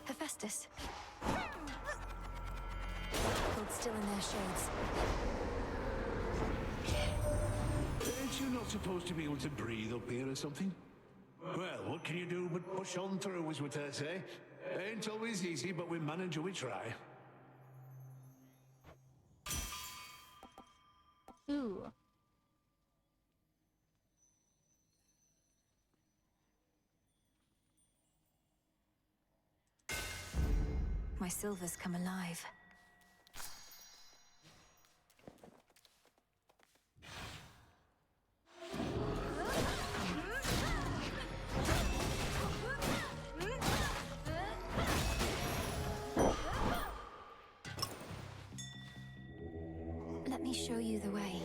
Hephaestus. Hold still in their shades. Ain't you not supposed to be able to breathe up here or something? Well, what can you do but push on through, as what they say? Ain't always easy, but we manage and we try. Ooh. My silver's come alive. Let me show you the way.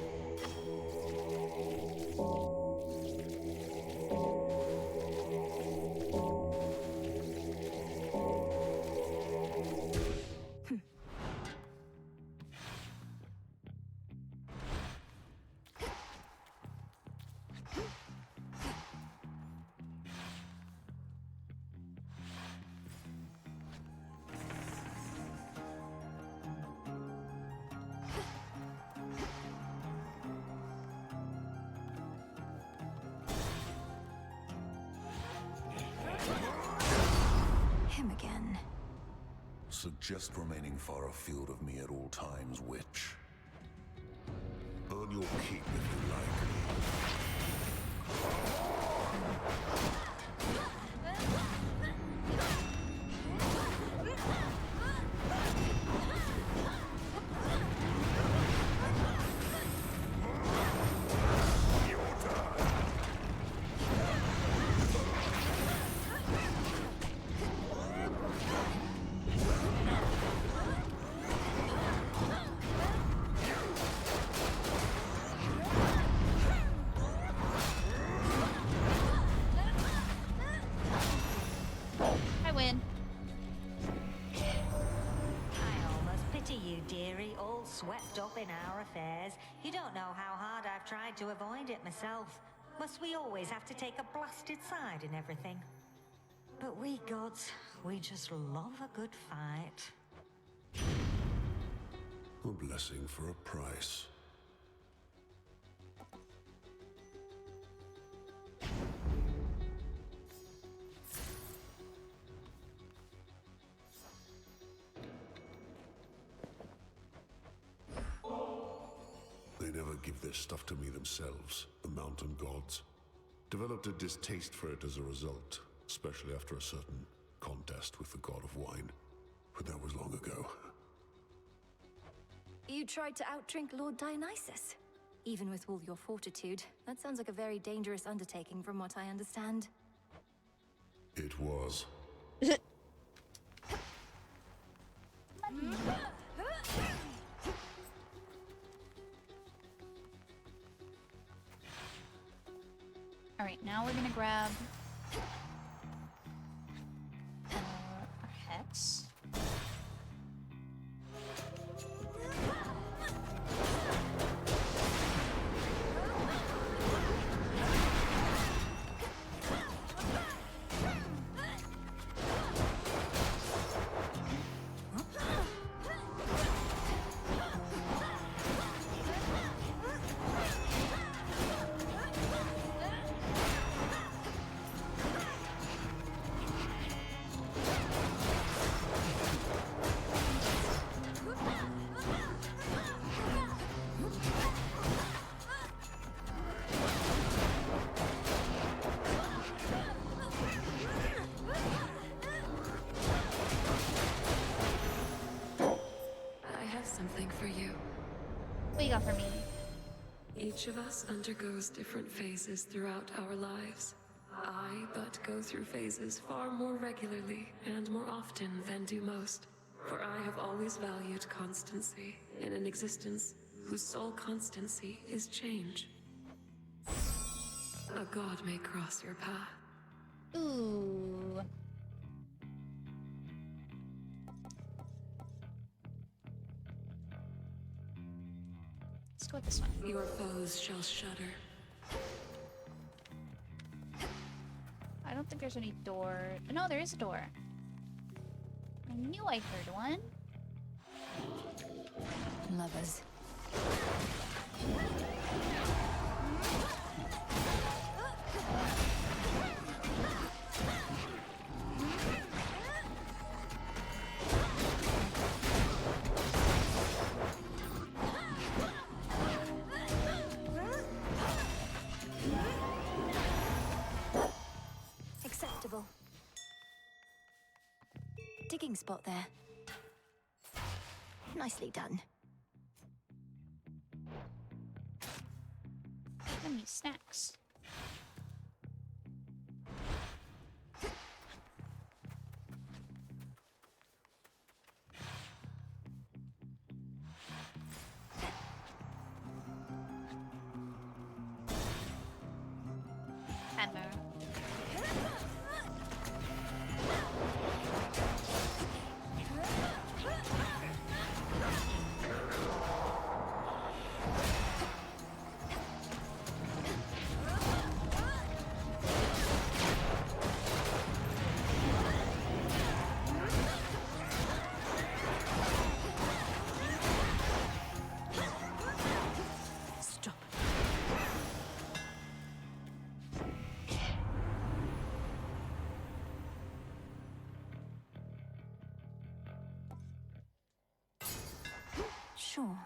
Him again. Suggest remaining far afield of me at all times, witch. Earn your keep if you like. Your turn. swept up in our affairs. You don't know how hard I've tried to avoid it myself. Must we always have to take a blasted side in everything? But we gods, we just love a good fight. A blessing for a price. They never give this stuff to me themselves, the mountain gods. Developed a distaste for it as a result, especially after a certain contest with the god of wine. But that was long ago. You tried to outdrink Lord Dionysus? Even with all your fortitude, that sounds like a very dangerous undertaking from what I understand. It was. Alright, now we're gonna grab a hex. Something for you. What you got for me? Each of us undergoes different phases throughout our lives. I but go through phases far more regularly and more often than do most. For I have always valued constancy in an existence whose sole constancy is change. A god may cross your path. Ooh. Let's go with this one. Your foes shall shudder. I don't think there's any door. No, there is a door. I knew I heard one. Lovers. Acceptable. Digging spot there. Nicely done. Let me snacks. Hammer. Stop. Sure.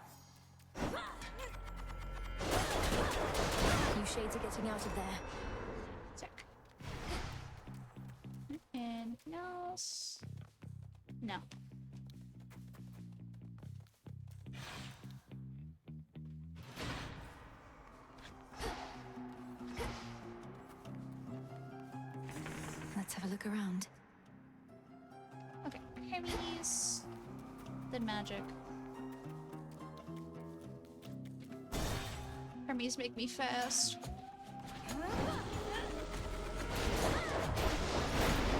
You shades are getting out of there. Check. Anything else? No. Let's have a look around. Okay, Hermes. Then magic. Hermes make me fast.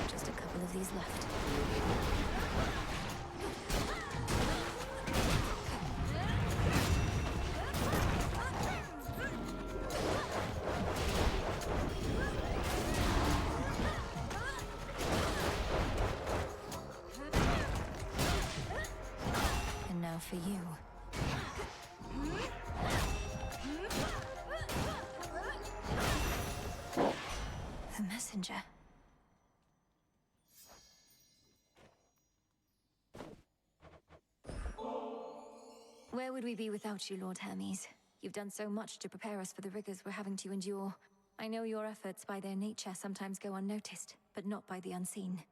Just a couple of these left. danger. Where would we be without you, Lord Hermes? You've done so much to prepare us for the rigors we're having to endure. I know your efforts by their nature sometimes go unnoticed, but not by the unseen.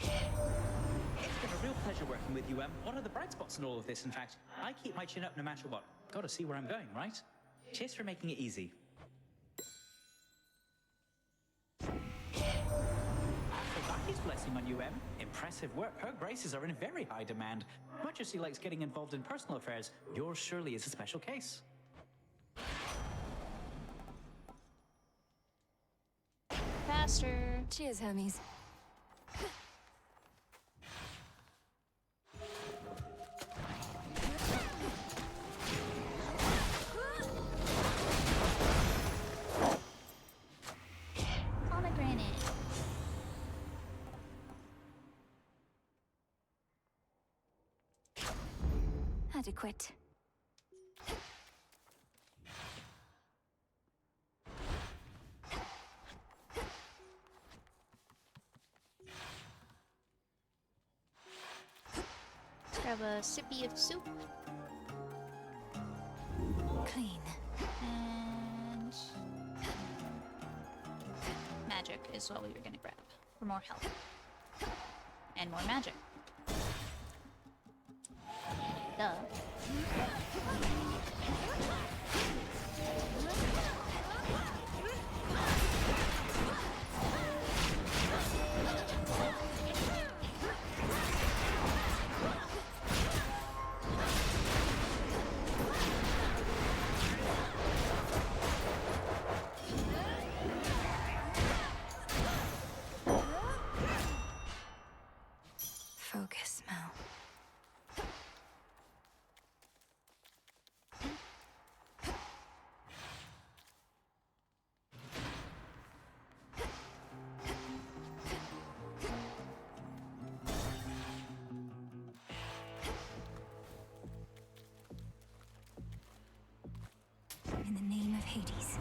It's been a real pleasure working with you, Em. What are the bright spots in all of this, in fact? I keep my chin up no matter what. Gotta see where I'm going, right? Cheers for making it easy. Aphrodite's blessing on you, Em. Impressive work. Her graces are in very high demand. Much as she likes getting involved in personal affairs, yours surely is a special case. Faster. Cheers, Hermes. Pomegranate. Adequate. Let's grab a sippy of soup. Clean. And magic is what we were gonna grab for more health. And more magic. Duh. Focus, Mel. In the name of Hades.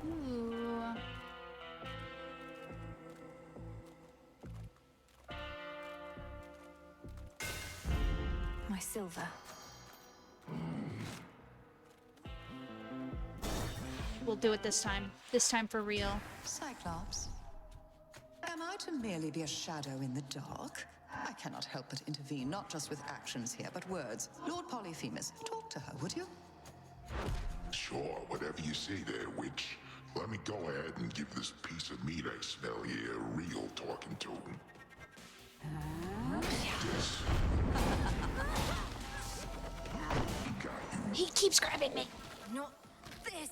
Ooh. My silver. We'll do it this time. This time for real. Cyclops, am I to merely be a shadow in the dark? I cannot help but intervene, not just with actions here, but words. Lord Polyphemus, talk to her, would you? Sure, whatever you say there, witch. Let me go ahead and give this piece of meat I smell here a real talking to. Yes. Got you. He keeps grabbing me. Not this.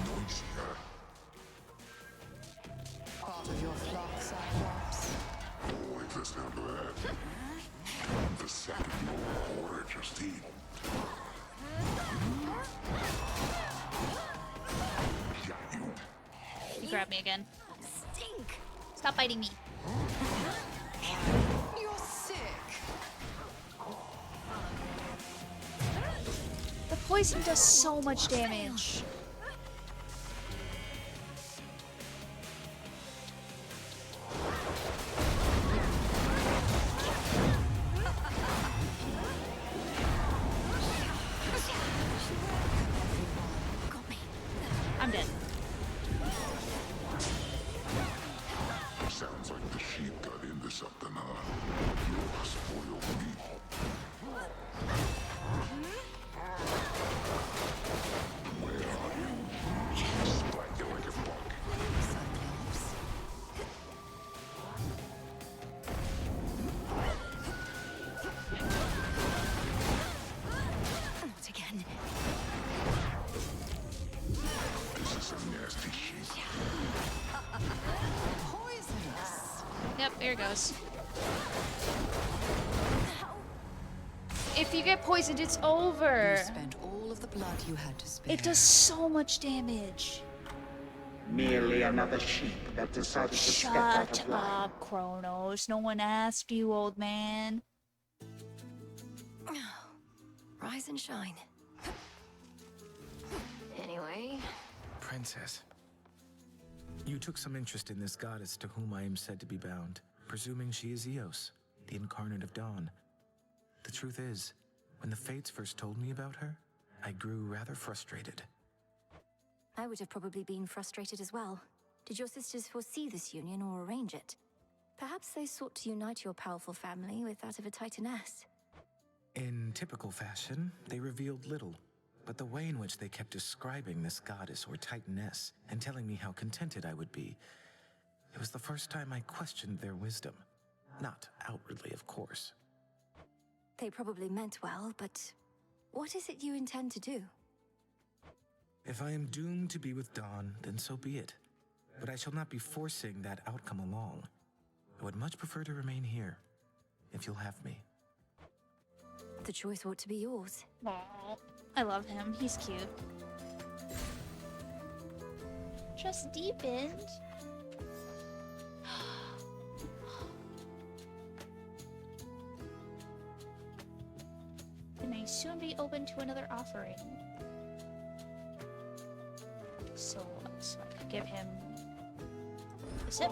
Noisier. Part of your flock, Cyclops. Oh, like the sound of that. The second your order just eat. Got you. He grabbed me again. Stink. Stop biting me. You're sick. The poison does so much damage. I'm dead. Sounds like the sheep got into something, huh? You're spoiled meat. Where are you? Splat you like a bug. Cyclops. Not again. This is a nasty sheep. Poisonous. Yep, there it goes. If you get poisoned, it's over. You spent all of the blood you had to spare. It does so much damage. Merely another sheep that decided to step out Shut of line. up, Kronos. No one asked you, old man. Rise and shine. Anyway, Princess, you took some interest in this goddess to whom I am said to be bound, presuming she is Eos, the incarnate of dawn. The truth is, when the Fates first told me about her, I grew rather frustrated. I would have probably been frustrated as well. Did your sisters foresee this union or arrange it? Perhaps they sought to unite your powerful family with that of a Titaness. In typical fashion, they revealed little, but the way in which they kept describing this goddess or Titaness and telling me how contented I would be, it was the first time I questioned their wisdom. Not outwardly, of course. They probably meant well, but what is it you intend to do? If I am doomed to be with Dawn, then so be it. But I shall not be forcing that outcome along. I would much prefer to remain here, if you'll have me. The choice ought to be yours. Aw, I love him. He's cute. Just deepened. It may soon be open to another offering. So I could give him a sip.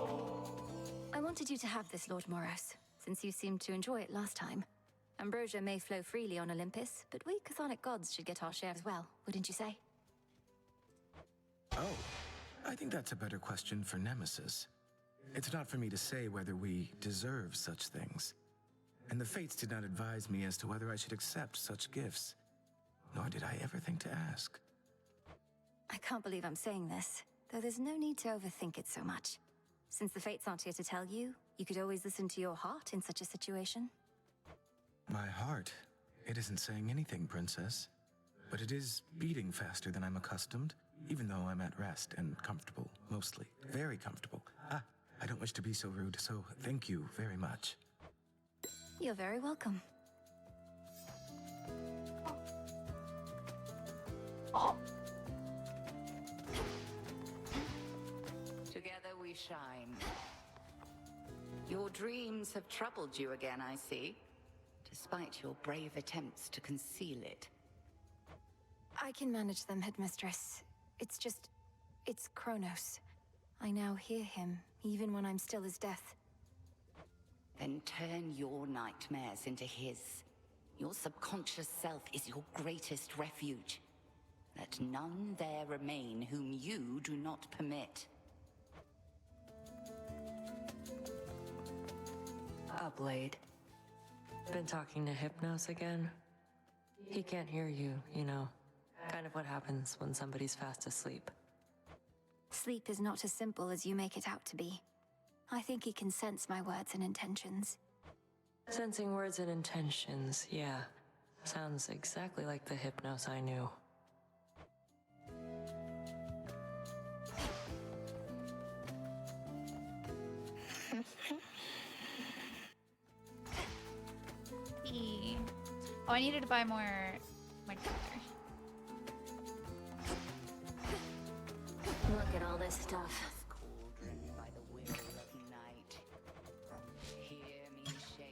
I wanted you to have this, Lord Moros, since you seemed to enjoy it last time. Ambrosia may flow freely on Olympus, but we Chthonic gods should get our share as well, wouldn't you say? Oh, I think that's a better question for Nemesis. It's not for me to say whether we deserve such things. And the Fates did not advise me as to whether I should accept such gifts. Nor did I ever think to ask. I can't believe I'm saying this, though there's no need to overthink it so much. Since the Fates aren't here to tell you, you could always listen to your heart in such a situation. My heart? It isn't saying anything, Princess. But it is beating faster than I'm accustomed, even though I'm at rest and comfortable, mostly. Very comfortable. Ah, I don't wish to be so rude, so thank you very much. You're very welcome. Together we shine. Your dreams have troubled you again, I see, despite your brave attempts to conceal it. I can manage them, Headmistress. It's Kronos. I now hear him, even when I'm still as death. Then turn your nightmares into his. Your subconscious self is your greatest refuge. Let none there remain whom you do not permit. Blade. Been talking to Hypnos again? He can't hear you, you know. Kind of what happens when somebody's fast asleep. Sleep is not as simple as you make it out to be. I think he can sense my words and intentions. Sensing words and intentions, yeah. Sounds exactly like the Hypnos I knew. Oh, I needed to buy more color. Look at all this stuff.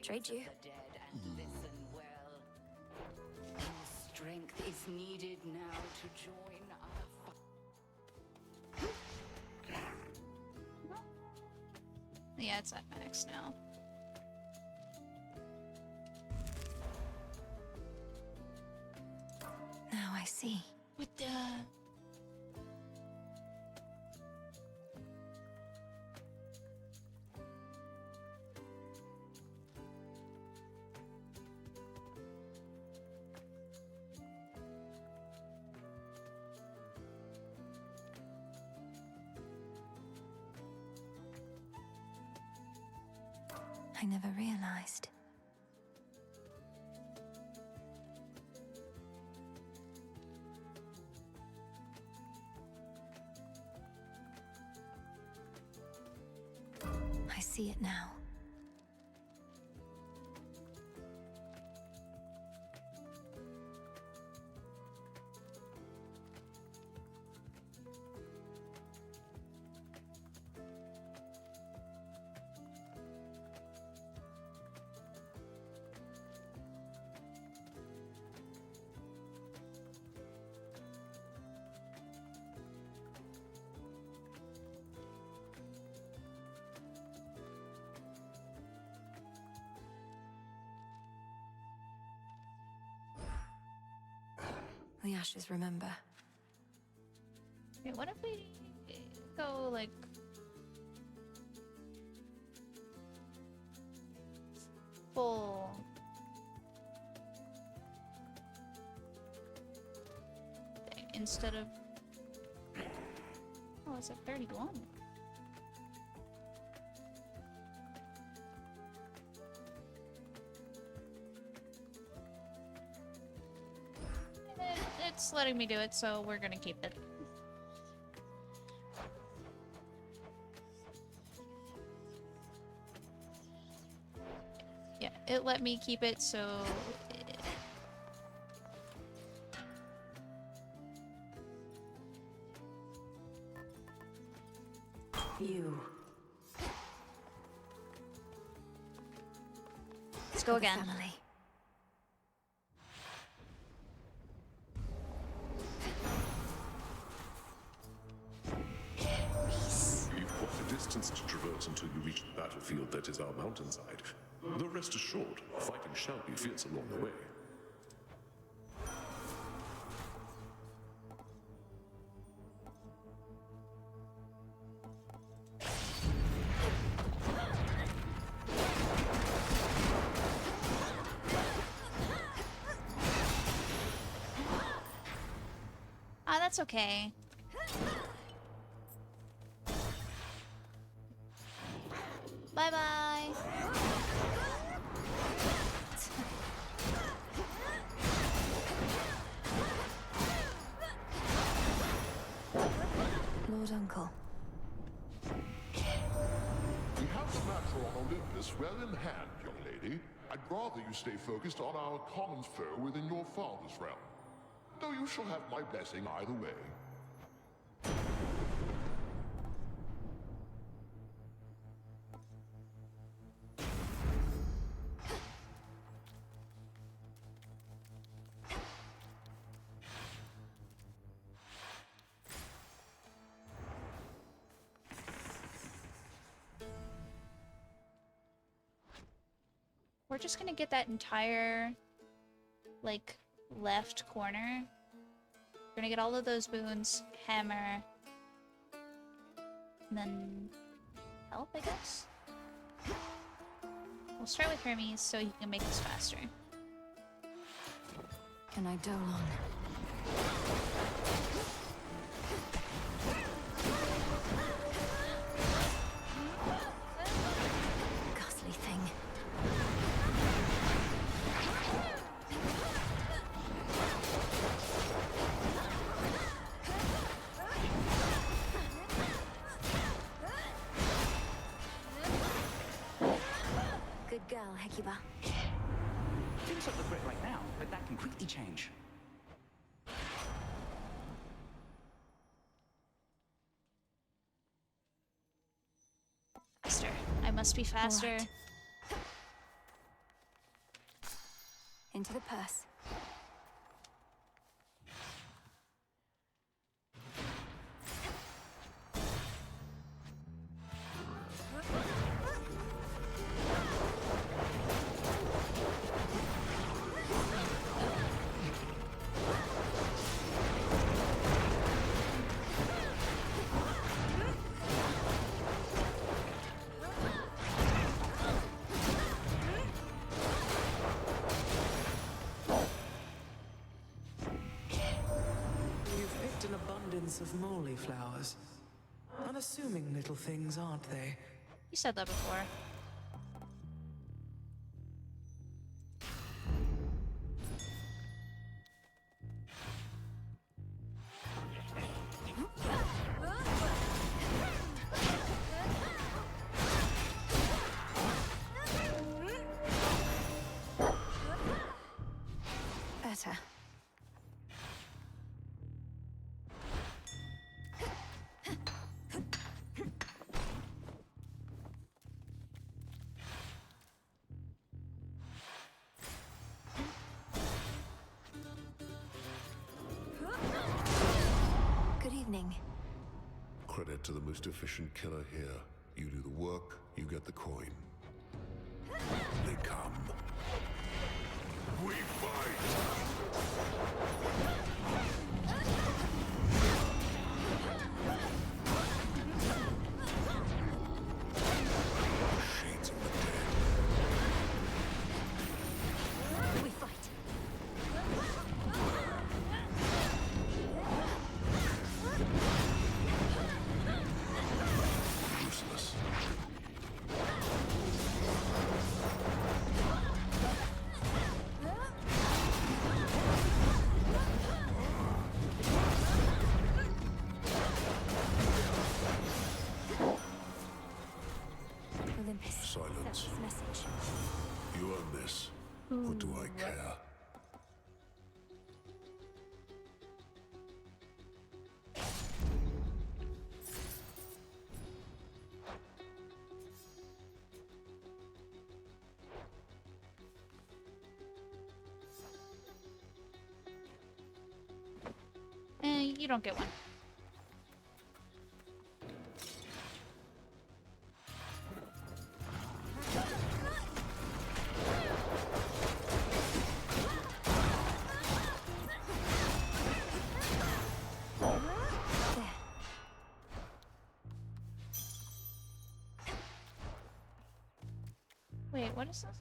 Trade you. Strength is needed now to join our Yeah, it's at max now. Now I see. What the? I never realized. I see it now. The ashes remember. Okay, what if we go like full? Instead of, oh, it's at 31. It's letting me do it, so we're gonna keep it. Yeah, it let me keep it, so... You. Let's go again. Family. You've quite a distance to traverse until you reach the battlefield that is our mountainside. Though rest assured, fighting shall be fierce along the way. Ah, that's okay. Bye-bye. Lord Uncle. We have the matter on Olympus well in hand, young lady. I'd rather you stay focused on our common foe within your father's realm. Though you shall have my blessing either way. We're just gonna get that entire, like, left corner. We're gonna get all of those boons, hammer, and then help, I guess? We'll start with Hermes so he can make this faster. Can I Dolon? Ghastly thing. Good girl, Hecuba. Things don't look great right now, but that can quickly change. Faster. I must be faster. Right. Into the purse. Of moly flowers. Unassuming little things, aren't they? You said that before. Better. Credit to the most efficient killer here. You do the work, you get the coin. They come. We fight! You don't get one. Wait, what is this?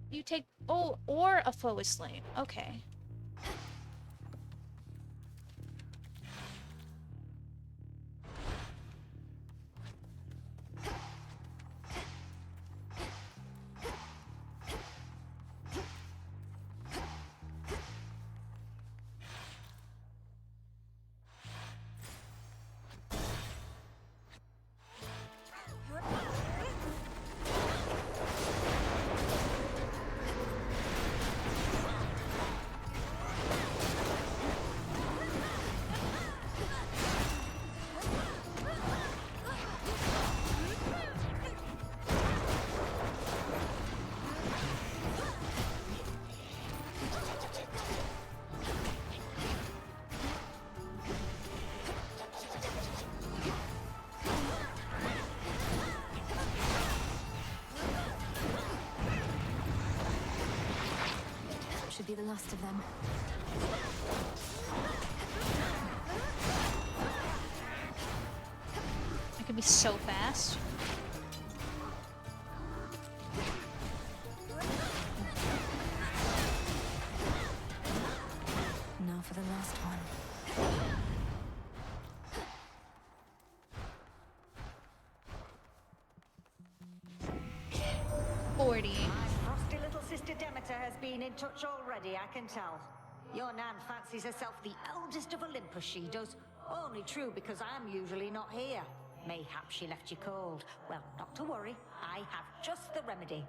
You take... Oh, or a foe is slain. Okay. Should be the last of them. I can be so fast. Now for the last one. 40. My frosty little sister Demeter has been in touch already, I can tell. Your Nan fancies herself the eldest of Olympus, she does. Only true because I'm usually not here. Mayhap she left you cold. Well, not to worry. I have just the remedy.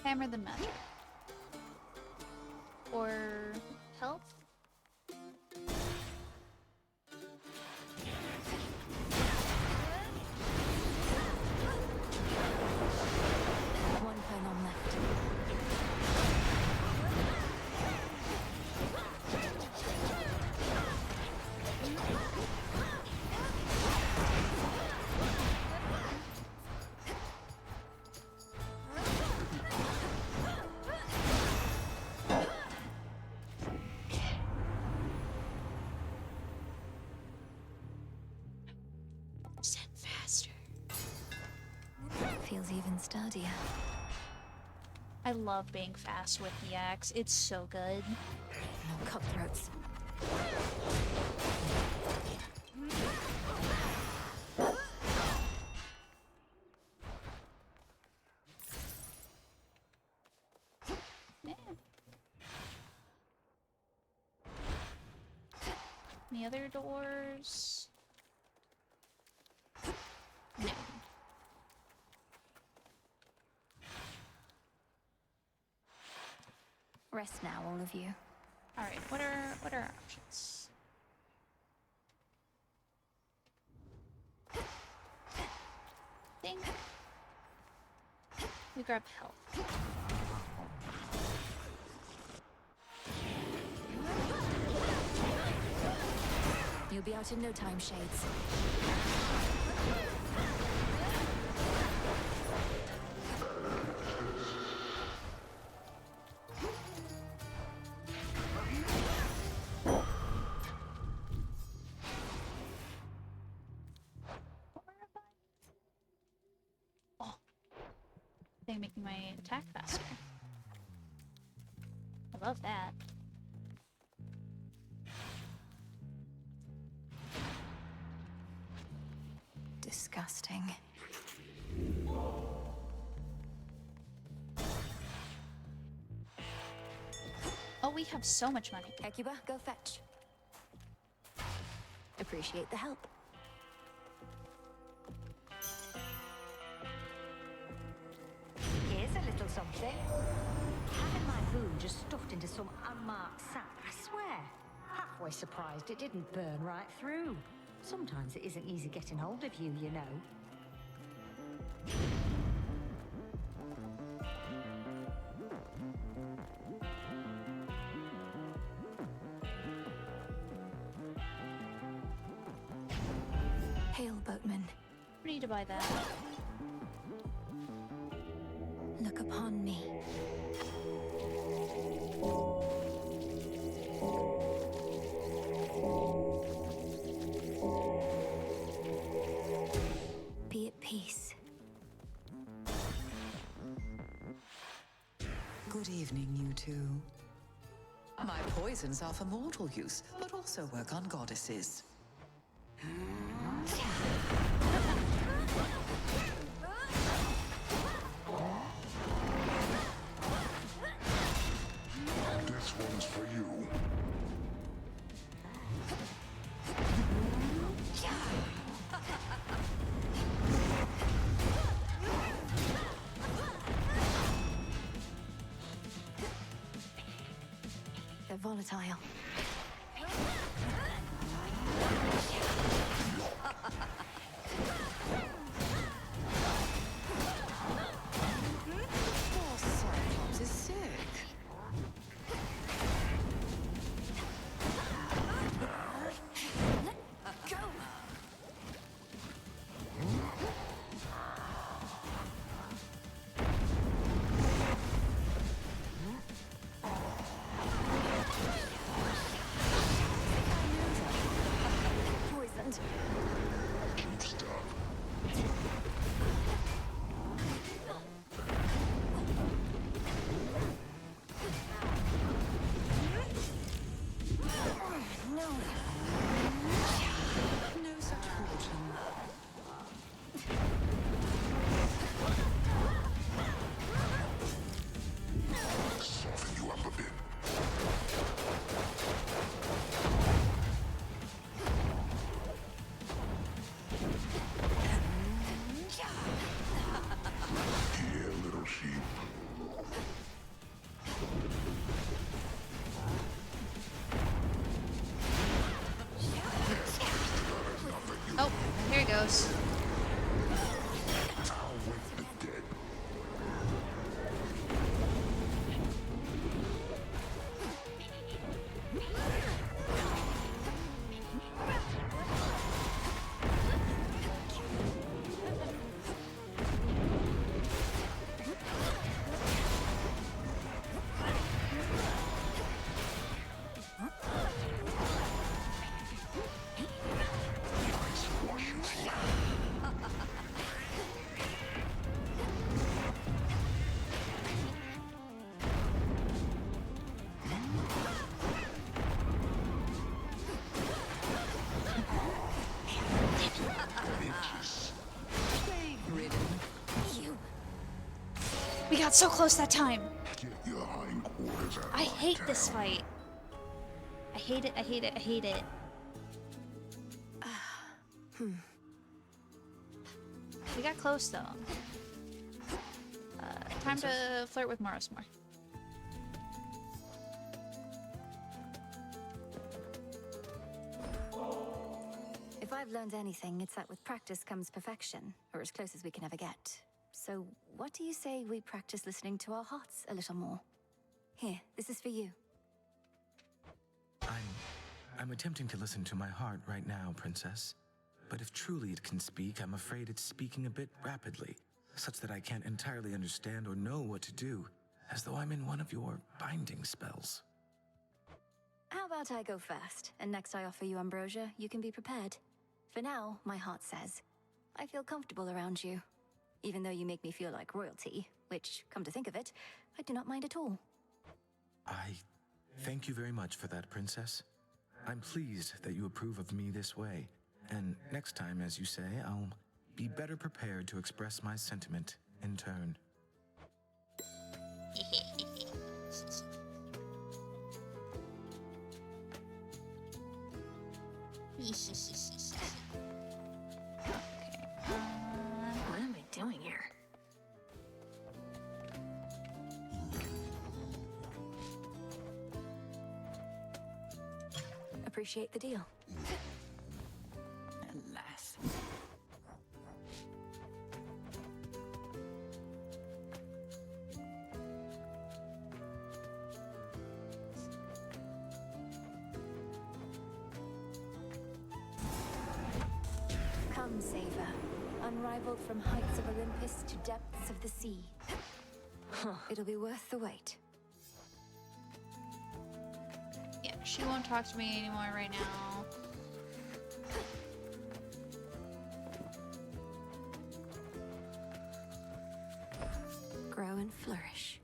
Hammer the magic. Or health? One pylon left. Send faster. Feels even sturdier. I love being fast with the axe. It's so good. No cutthroats. Any other doors? No. Rest now, all of you. Alright, what are our options? Think we grab health. You'll be out in no time, Shades. They're making my attack faster. I love that. Disgusting. Oh, we have so much money. Hecuba, go fetch. Appreciate the help. Here's a little something. Having my food just stuffed into some unmarked sack, I swear. Halfway surprised it didn't burn right through. Sometimes it isn't easy getting hold of you, you know. Hail, boatman. We need to buy that. Look upon me. Be at peace. Good evening, you two. My poisons are for mortal use, but also work on goddesses. This one's for you. They're volatile. Poor Cyclops is sick. Go! Poisoned. Keep stuff. No. No such fortune. Soften you up a bit. Here, little sheep. Oh, here he goes. I'll wake the dead. We got so close that time. Get your hindquarters out of I my hate this town. fight. I hate it, I hate it, I hate it. We got close though. Time to flirt with Moros more. If I've learned anything, it's that with practice comes perfection, or as close as we can ever get. So, what do you say we practice listening to our hearts a little more? Here, this is for you. I'm attempting to listen to my heart right now, Princess. But if truly it can speak, I'm afraid it's speaking a bit rapidly, such that I can't entirely understand or know what to do, as though I'm in one of your binding spells. How about I go first, and next I offer you ambrosia, you can be prepared. For now, my heart says, I feel comfortable around you. Even though you make me feel like royalty, which, come to think of it, I do not mind at all. I thank you very much for that, Princess. I'm pleased that you approve of me this way, and next time, as you say, I'll be better prepared to express my sentiment in turn. What am I doing here? Appreciate the deal. Alas. Come, Saver, unrivaled from heights of Olympus to depths of the sea. It'll be worth the wait. Yeah, she won't talk to me anymore right now. Grow and flourish.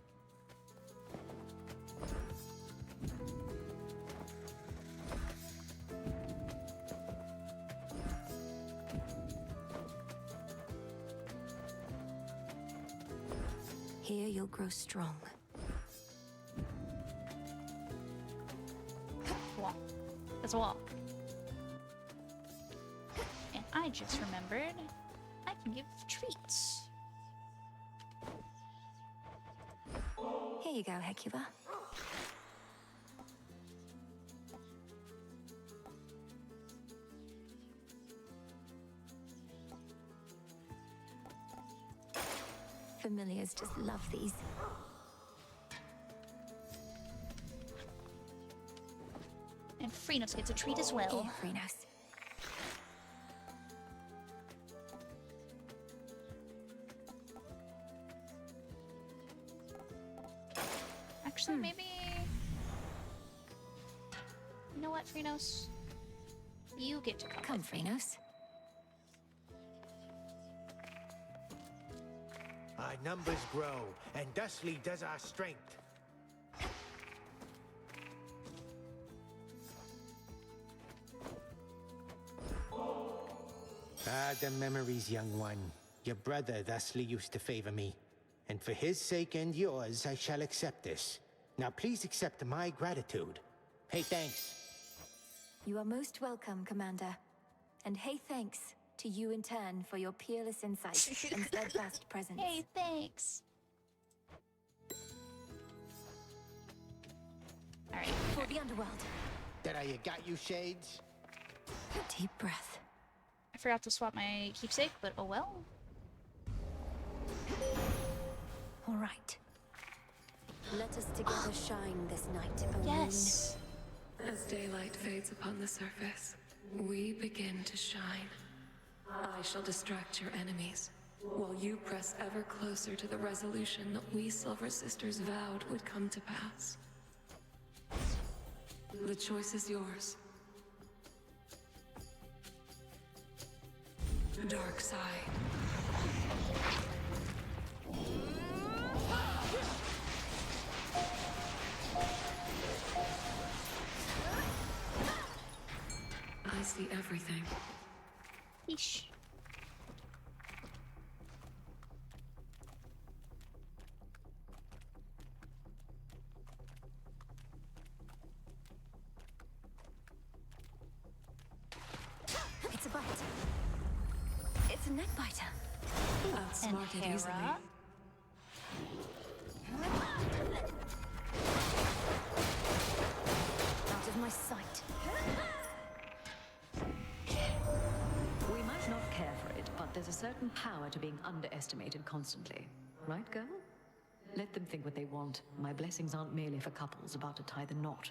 Here you'll grow strong. Wall. There's a wall. And I just remembered I can give treats. Here you go, Hecuba. Familiars just love these. And Freenos gets a treat as well. Here, Freenos. Actually, maybe... You know what, Freenos? You get to come with me. Freenos. Our numbers grow, and thusly does our strength. Ah, the memories, young one. Your brother thusly used to favor me. And for his sake and yours, I shall accept this. Now please accept my gratitude. Hey, thanks. You are most welcome, Commander. And hey, thanks to you in turn for your peerless insight and steadfast presence. Hey, thanks. Alright. For the underworld. That you got you, Shades? Deep breath. I forgot to swap my keepsake, but oh well. All right. Let us together shine this night, O Yes. As daylight fades upon the surface, we begin to shine. I shall distract your enemies, while you press ever closer to the resolution that we Silver Sisters vowed would come to pass. The choice is yours. Dark side. I see everything. Yeesh. It's a bite. It's a neck biter. Outsmarted And easily. Hera. Out of my sight. We might not care for it, but there's a certain power to being underestimated constantly. Right, girl? Let them think what they want. My blessings aren't merely for couples about to tie the knot.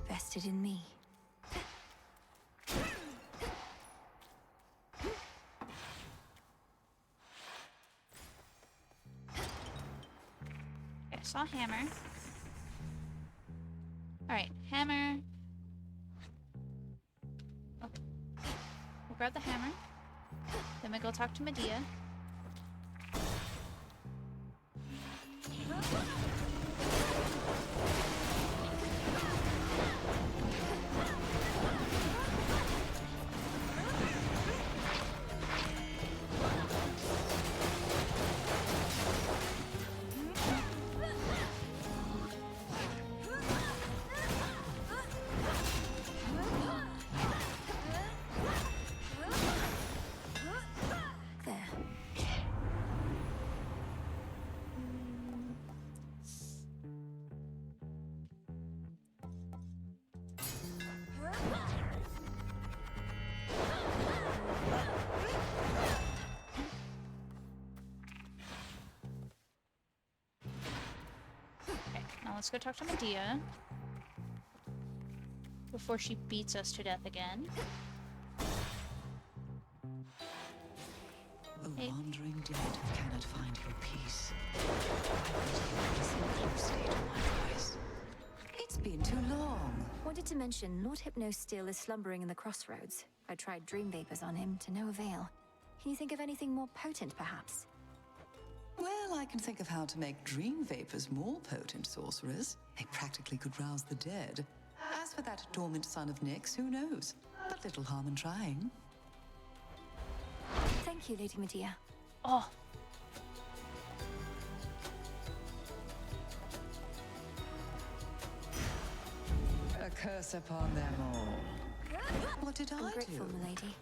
Vested in me. saw hammer. Alright, hammer. Oh. We'll grab the hammer. Then we go talk to Medea. Now let's go talk to Medea before she beats us to death again. A wandering dead who cannot find your peace. I wish you would listen closely to my voice. It's been too long. Wanted to mention Lord Hypno-Still is slumbering in the crossroads. I tried dream vapors on him to no avail. Can you think of anything more potent, perhaps? Well, I can think of how to make dream vapors more potent, sorcerers. They practically could rouse the dead. As for that dormant son of Nyx, who knows? But little harm in trying. Thank you, Lady Medea. Oh. A curse upon them all. What did I'm I grateful, do? milady.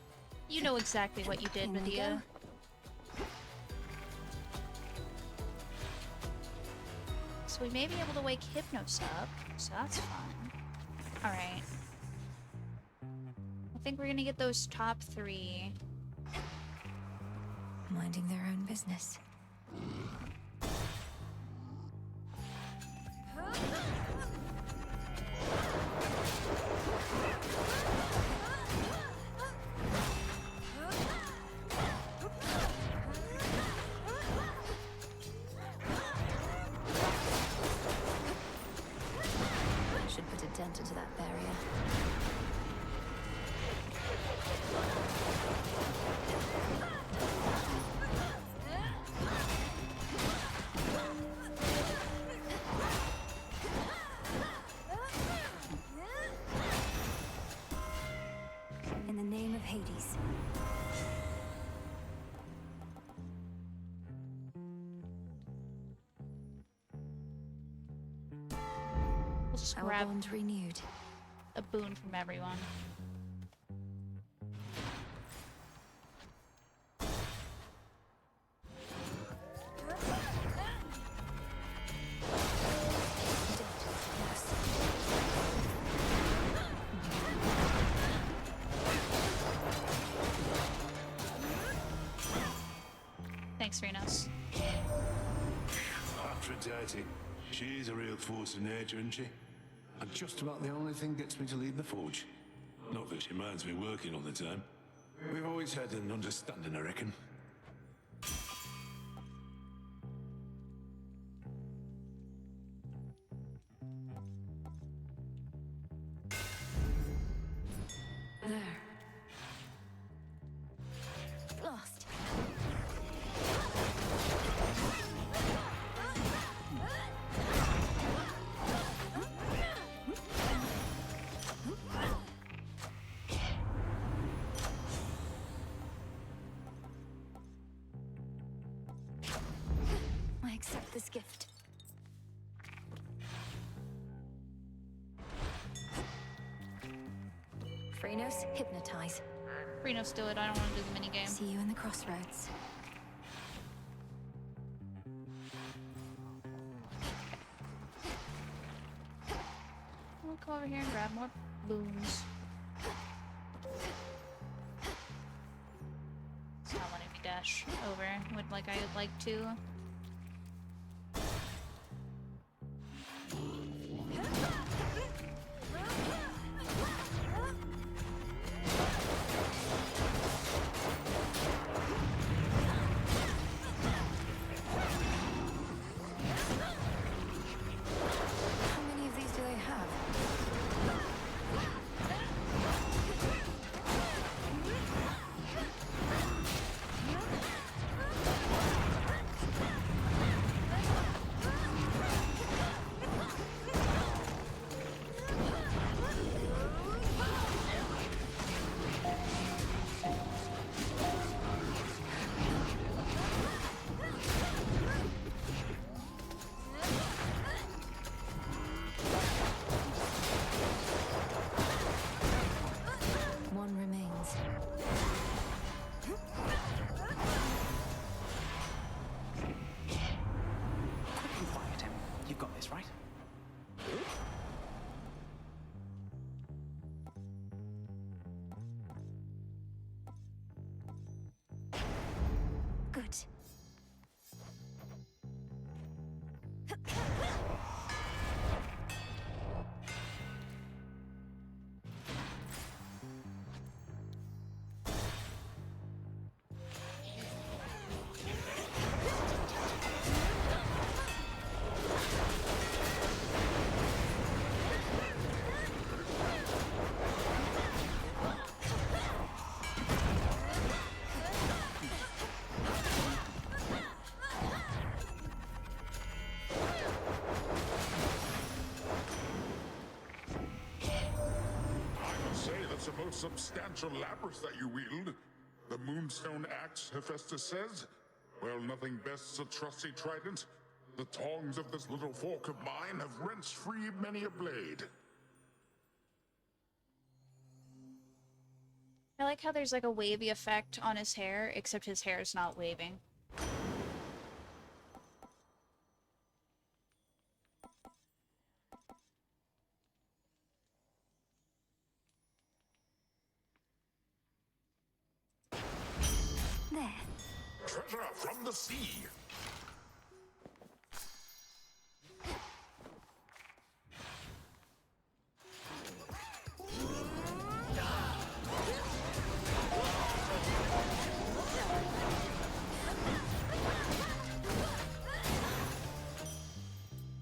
You know exactly what you did, Here we Medea. So we may be able to wake Hypnos up, so that's fun. Alright. I think we're gonna get those top 3. Minding their own business. Should put a dent into that barrier. In the name of Hades. We'll just Our grab bond renewed. a boon from everyone. Thanks, Renos. Aphrodite. She's a real force of nature, isn't she? And just about the only thing gets me to leave the forge. Not that she minds me working all the time. We've always had an understanding, I reckon. There. Lost. I accept this gift. Phrenos, hypnotize. Renos, do it. I don't want to do the minigame. See you in the crossroads. We'll go over here and grab more boons. It's not letting me dash over like I would like to. substantial lapis that you wield. The Moonstone Axe, Hephaestus says. Well, nothing bests a trusty trident. The tongs of this little fork of mine have wrenched free many a blade. I like how there's like a wavy effect on his hair, except his hair is not waving. There. Treasure from the sea.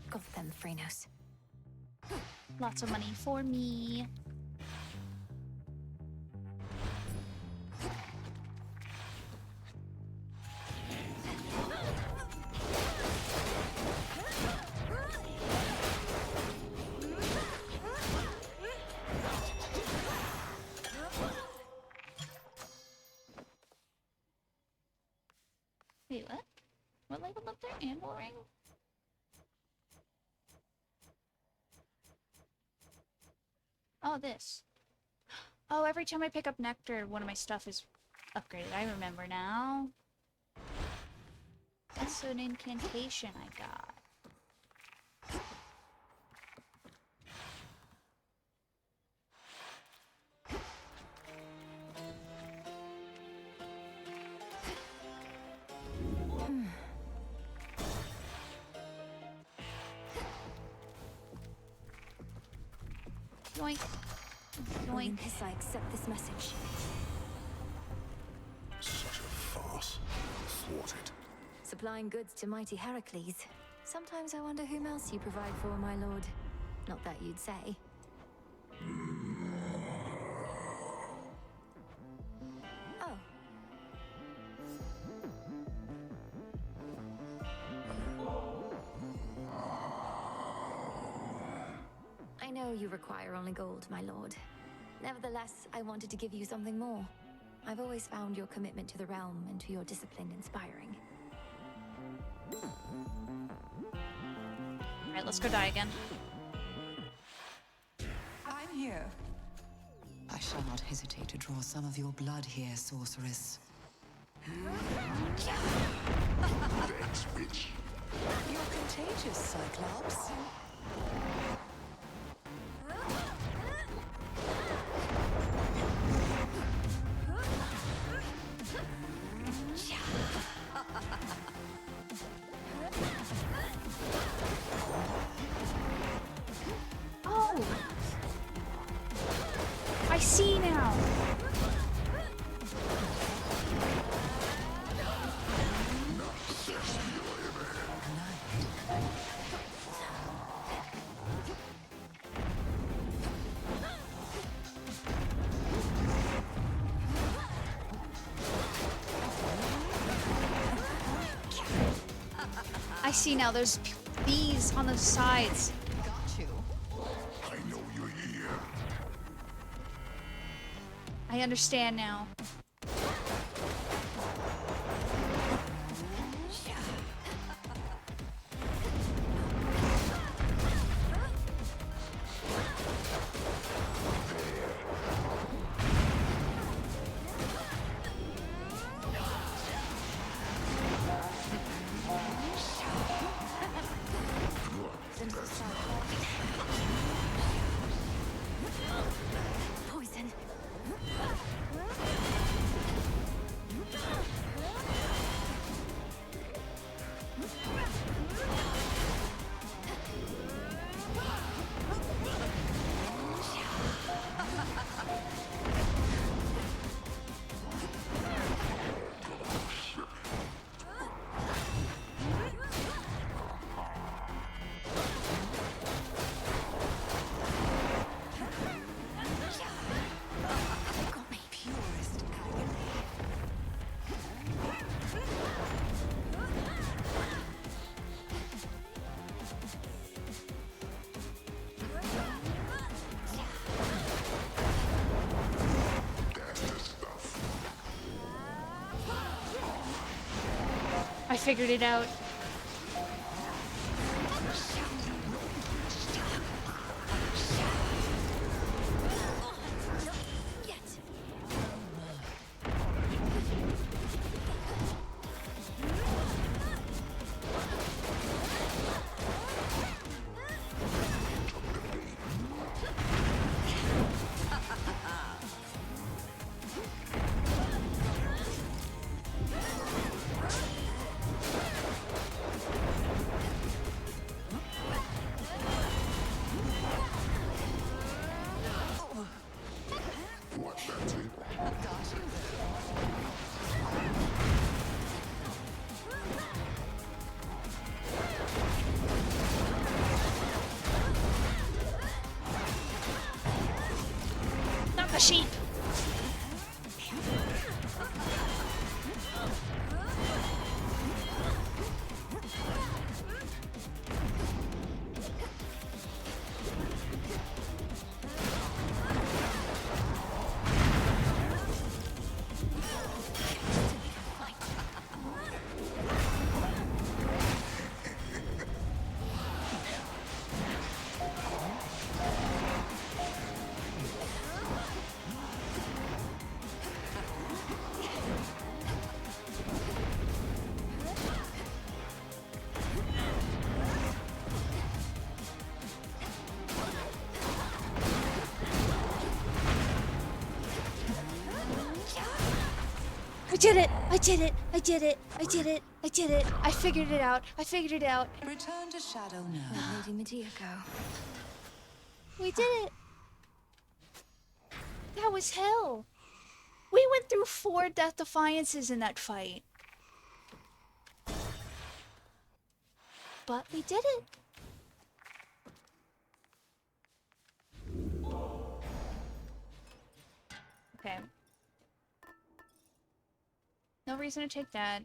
Got them, Phrenos. Lots of money for me. Wait, what? What level up there? Anvil ring? Oh, this. Oh, every time I pick up nectar, one of my stuff is upgraded. I remember now. That's an incantation I got. Yoink. Yoink. Olympus, I accept this message. Such a farce. Thwarted. Supplying goods to mighty Heracles. Sometimes I wonder whom else you provide for, my lord. Not that you'd say. Oh. I know you require only gold, my lord. Nevertheless, I wanted to give you something more. I've always found your commitment to the realm and to your discipline inspiring. Alright, let's go die again. I'm here. I shall not hesitate to draw some of your blood here, sorceress. Thanks, witch. You're contagious, Cyclops. Oh! I see now! I see now, there's bees on the sides. Got you. I know you're here. I understand now. Poison. I figured it out. Not the sheep. I did it! I did it! I did it! I did it! I did it! I figured it out! I figured it out! Return to Shadow now. Where'd Lady Medea go? We did it! That was hell! We went through 4 Death Defiances in that fight. But we did it! Okay. No reason to take that.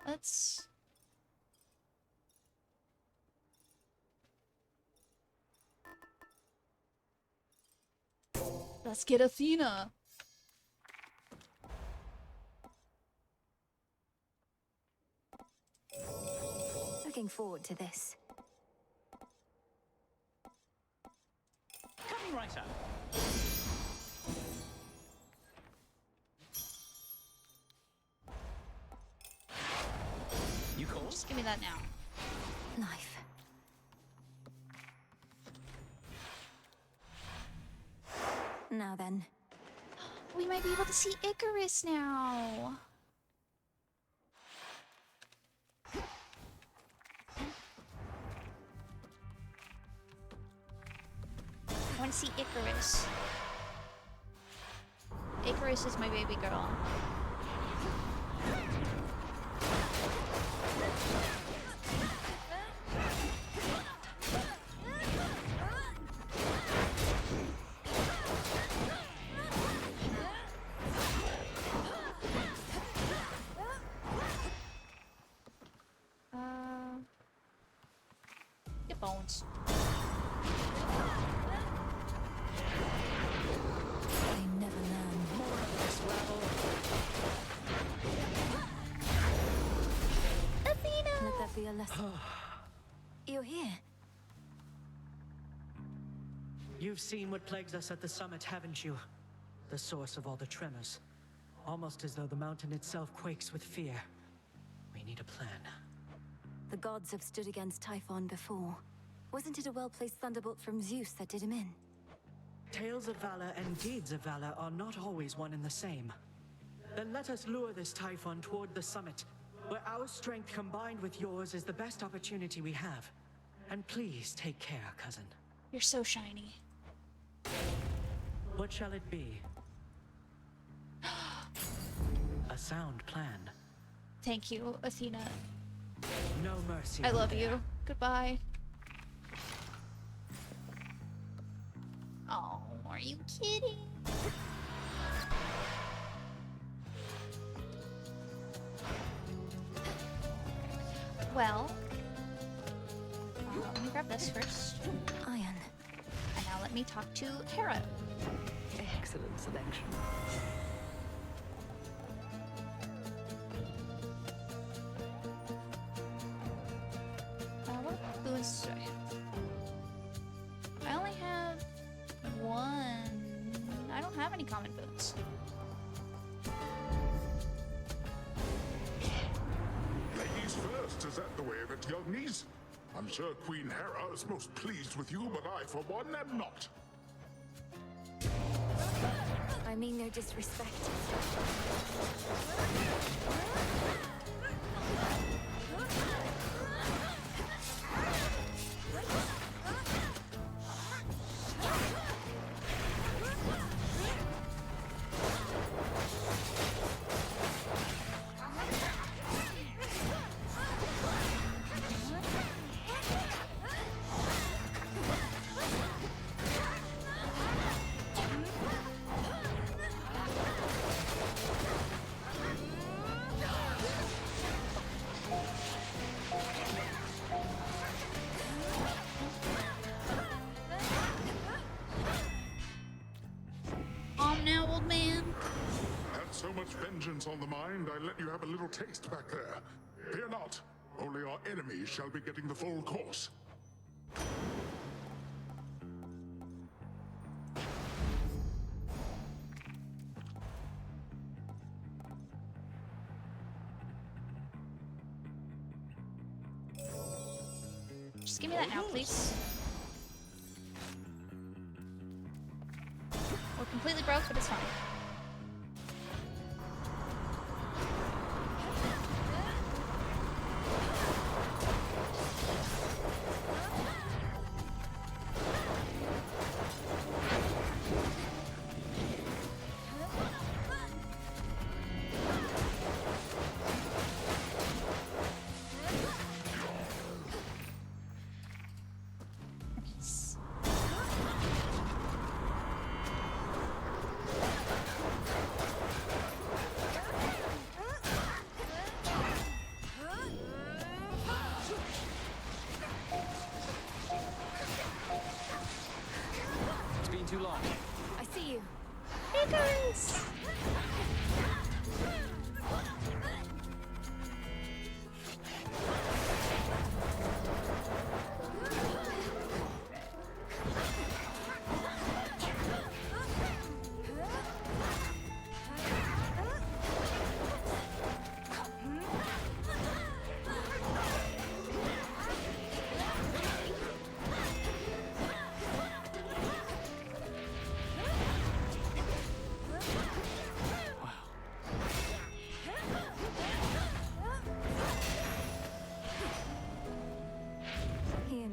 Let's get Athena. Looking forward to this. Coming right up. You call? Just give me that now. Knife. Now then. We might be able to see Icarus now. I want to see Icarus. Icarus is my baby girl. Get bones. They never learn. More of this rabble. Athena! Let that be a lesson. You're here. You've seen what plagues us at the summit, haven't you? The source of all the tremors. Almost as though the mountain itself quakes with fear. We need a plan. The gods have stood against Typhon before. Wasn't it a well-placed thunderbolt from Zeus that did him in? Tales of valor and deeds of valor are not always one and the same. Then let us lure this Typhon toward the summit, where our strength combined with yours is the best opportunity we have. And please take care, cousin. You're so shiny. What shall it be? A sound plan. Thank you, Athena. No mercy. I out love there. you. Goodbye. Oh, are you kidding? Well, let me grab this first. Iron. And now let me talk to Hera. Excellent selection. many common boons. Ladies first, is that the way of it, youngies? I'm sure Queen Hera is most pleased with you, but I, for one, am not. I mean no disrespect. Now, old man. Had so much vengeance on the mind, I let you have a little taste back there. Fear not, only our enemies shall be getting the full course. Just give me that now, please. We're completely broke, but it's fine. Too long. I see you. Icarus!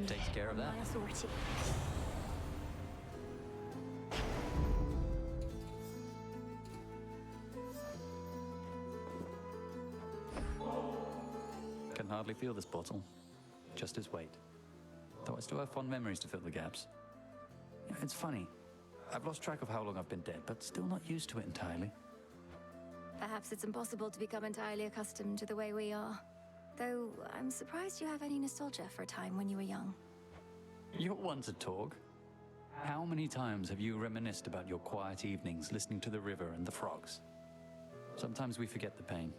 Takes care of that. My authority. Can hardly feel this bottle. Just his weight. Though I still have fond memories to fill the gaps. You know, it's funny. I've lost track of how long I've been dead, but still not used to it entirely. Perhaps it's impossible to become entirely accustomed to the way we are. Though I'm surprised you have any nostalgia for a time when you were young. You're one to talk. How many times have you reminisced about your quiet evenings listening to the river and the frogs? Sometimes we forget the pain,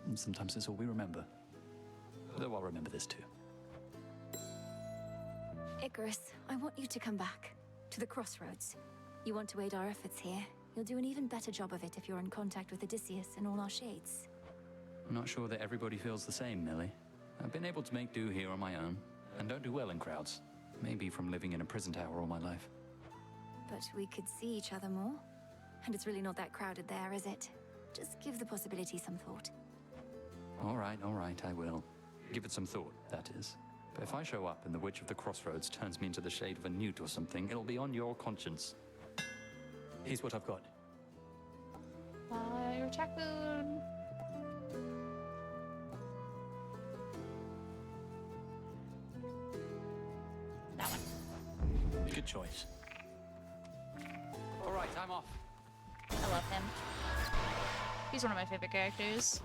and sometimes it's all we remember. Though I'll remember this too. Icarus, I want you to come back. To the crossroads. You want to aid our efforts here. You'll do an even better job of it if you're in contact with Odysseus and all our shades. I'm not sure that everybody feels the same, Millie. I've been able to make do here on my own, and don't do well in crowds. Maybe from living in a prison tower all my life. But we could see each other more. And it's really not that crowded there, is it? Just give the possibility some thought. All right, I will. Give it some thought, that is. But if I show up and the Witch of the Crossroads turns me into the shade of a newt or something, it'll be on your conscience. Here's what I've got. Your attack boon. That one. Good choice. All right, I'm off. I love him. He's one of my favorite characters.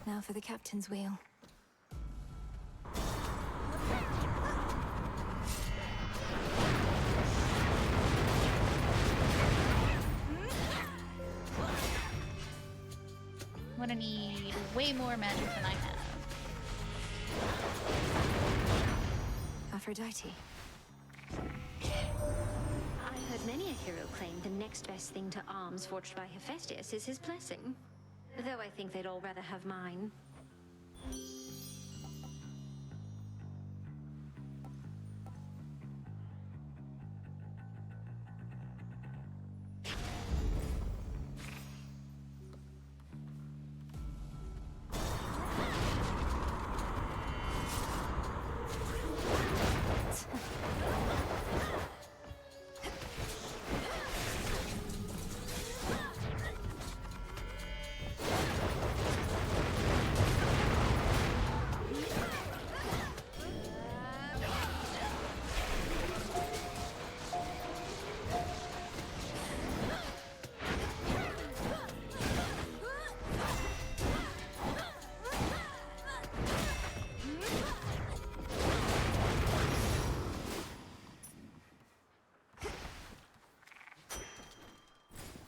Now for the captain's wheel. I'm gonna need weight way more magic than I have. Aphrodite. I've heard many a hero claim the next best thing to arms forged by Hephaestus is his blessing. Though I think they'd all rather have mine.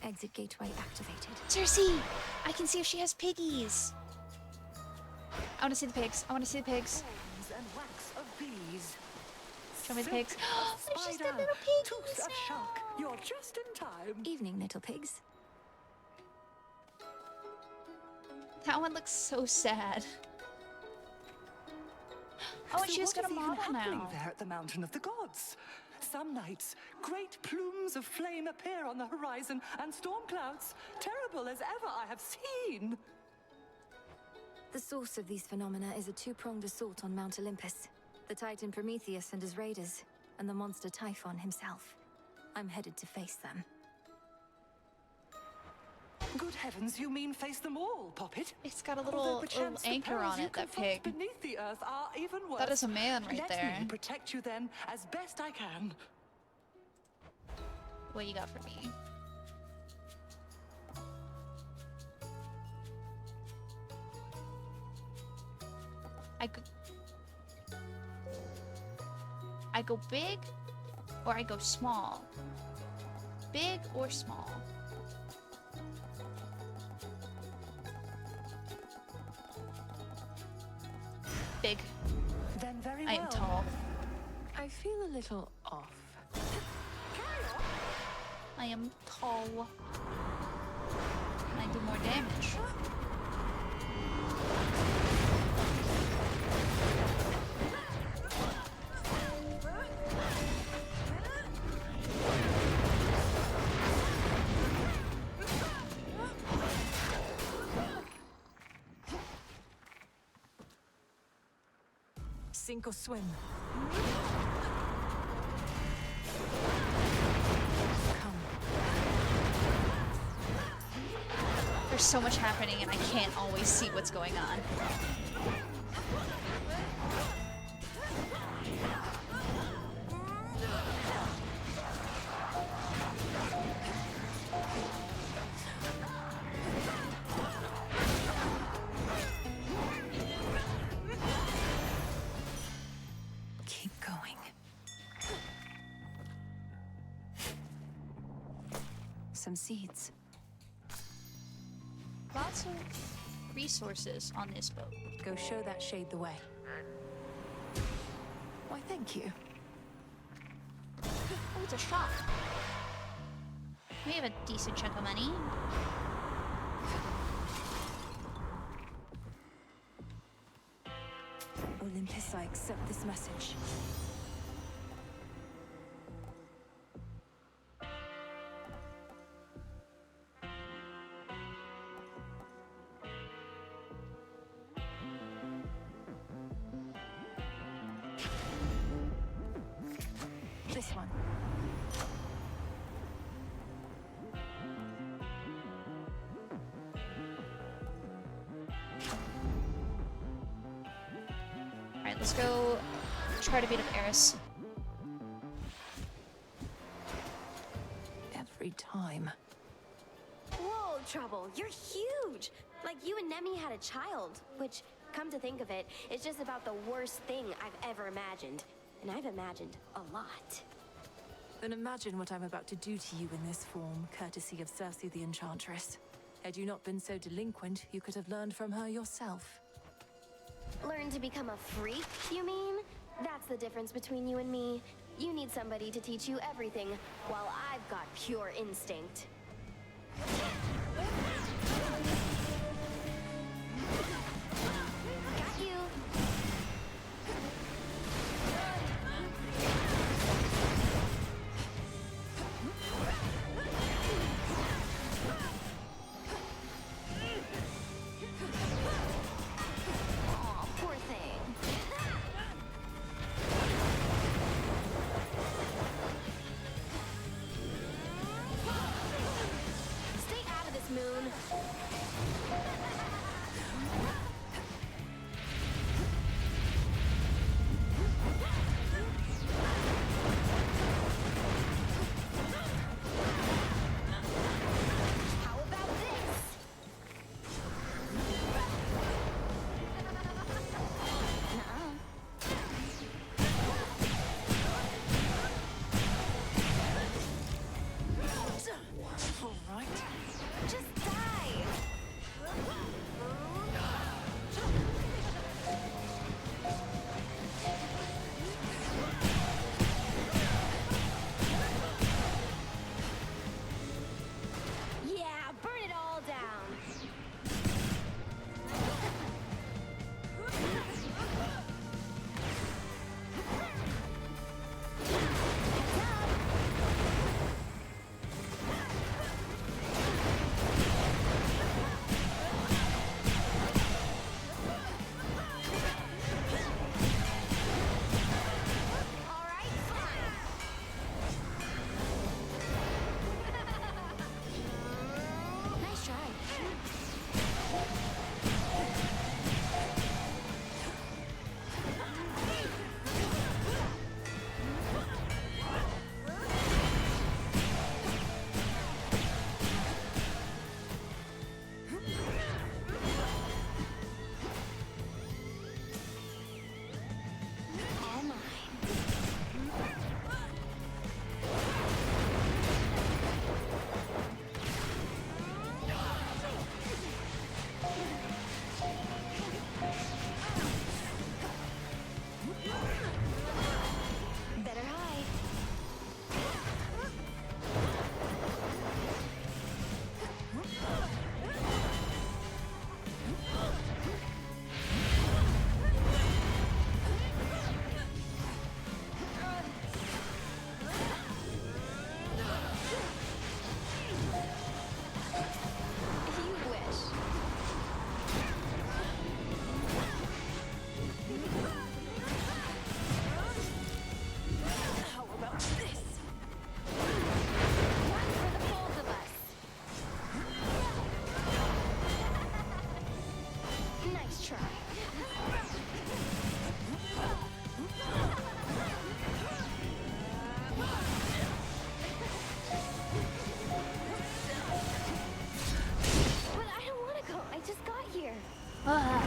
Exit gateway activated. Cersei! I can see if she has piggies. I want to see the pigs. I want to see the pigs. And wax of bees. Show me the pigs. There's just Spider, a little piggies tooth of shark. You're just in time. Evening, little pigs. That one looks so sad. Oh, and So she's what got a is even model happening now. there at the Mountain of the Gods? Some nights, great plumes of flame appear on the horizon, and storm clouds, terrible as ever I have seen. The source of these phenomena is a two-pronged assault on Mount Olympus. The Titan Prometheus and his raiders, and the monster Typhon himself. I'm headed to face them. Good heavens, you mean face them all, Poppet? It's got a Although little perchance the anchor perils on you it, that confront pig. beneath the earth are even worse. That is a man right Let there. me protect you then, as best I can. What you got for me? I go big or I go small. Big or small. Big. Then very I am well. tall. I feel a little off. I am tall. And I do more damage. Sink or swim. There's so much happening and I can't always see what's going on. Keep going. Some seeds. Lots of resources on this boat. Go show that shade the way. Why, thank you. Oh, it's a shop. We have a decent chunk of money. Olympus, I accept this message. This one. Alright, let's go try to beat up Eris. Every time. Whoa, Trouble, you're huge! Like you and Nemi had a child, which, come to think of it, is just about the worst thing I've ever imagined. And I've imagined a lot. Then imagine what I'm about to do to you in this form, courtesy of Circe the Enchantress. Had you not been so delinquent, you could have learned from her yourself. Learn to become a freak, you mean? That's the difference between you and me. You need somebody to teach you everything, while I've got pure instinct. Got you! Aw, poor thing. Stay out of this, Moon. How about this? All right. Just die! Yeah, burn it all down! Alright, fine! Nice try. All mine. Better hide. You wish. How about this? One for the both of us. Nice try. But I don't want to go. I just got here. Ugh.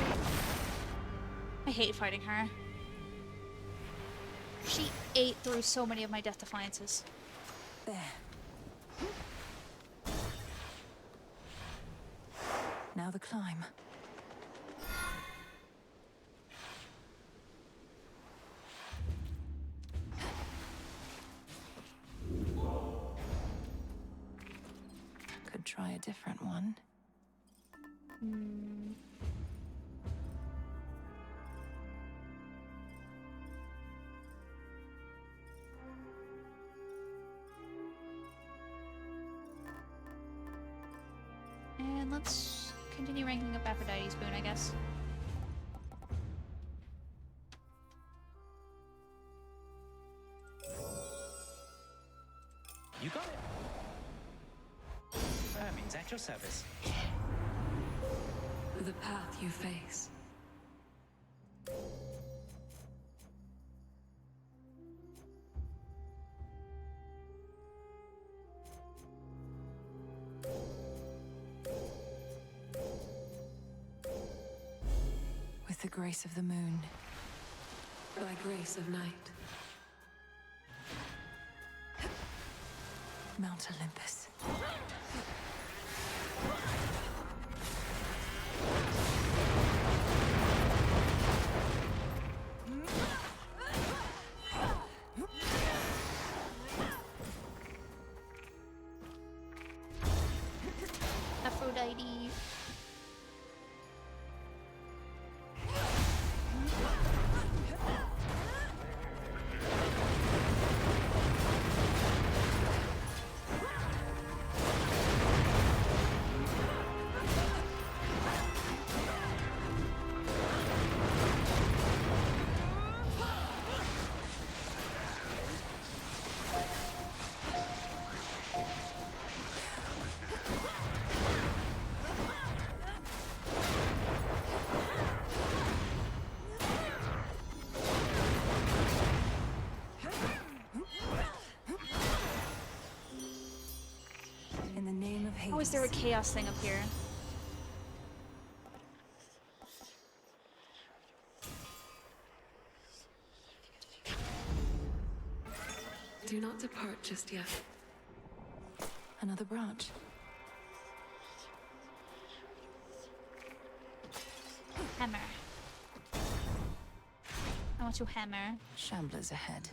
I hate fighting her. She ate through so many of my death defiances. There. Now the climb. Could try a different one. And let's continue ranking up Aphrodite's boon, I guess. You got it. Hermes, at your service. The path you face. With the grace of the moon. By grace of night. Mount Olympus. is there a chaos thing up here? Do not depart just yet. Another branch. Hammer. I want to hammer. Shamblers ahead.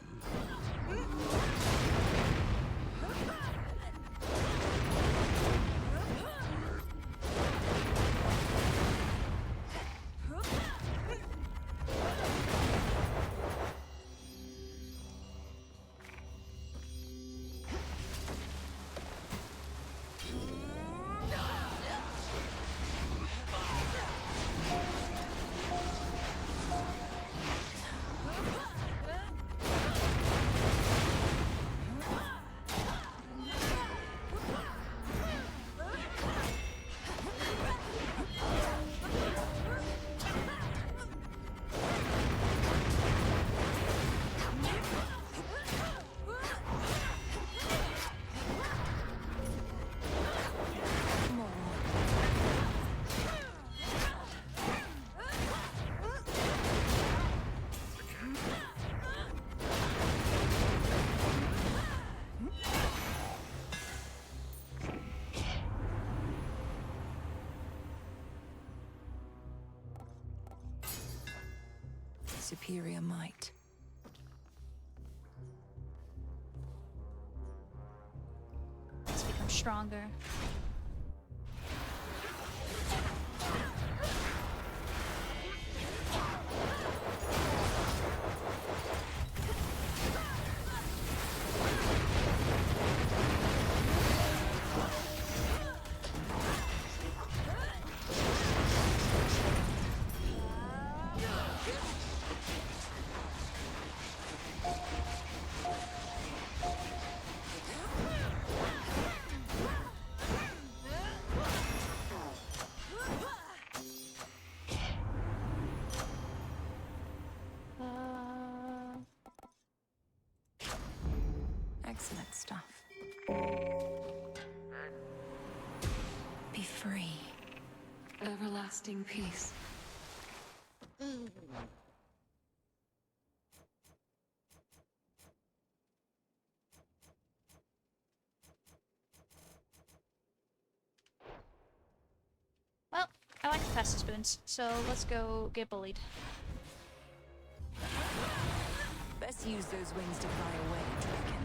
Superior might. Let's become stronger. Excellent stuff. Be free. Everlasting peace. Well, I like faster spoons, so let's go get bullied. Best use those wings to fly away, Draken.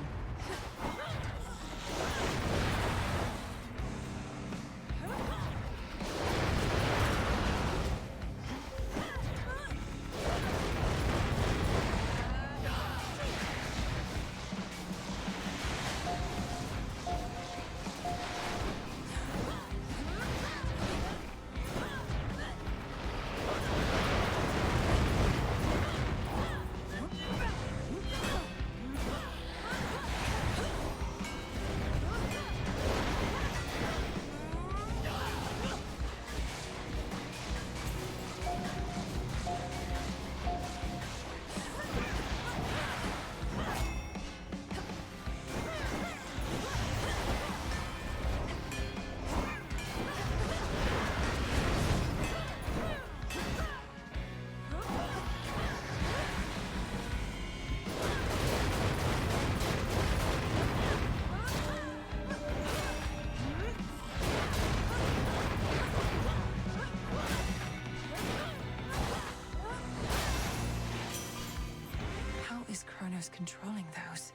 Kronos controlling those?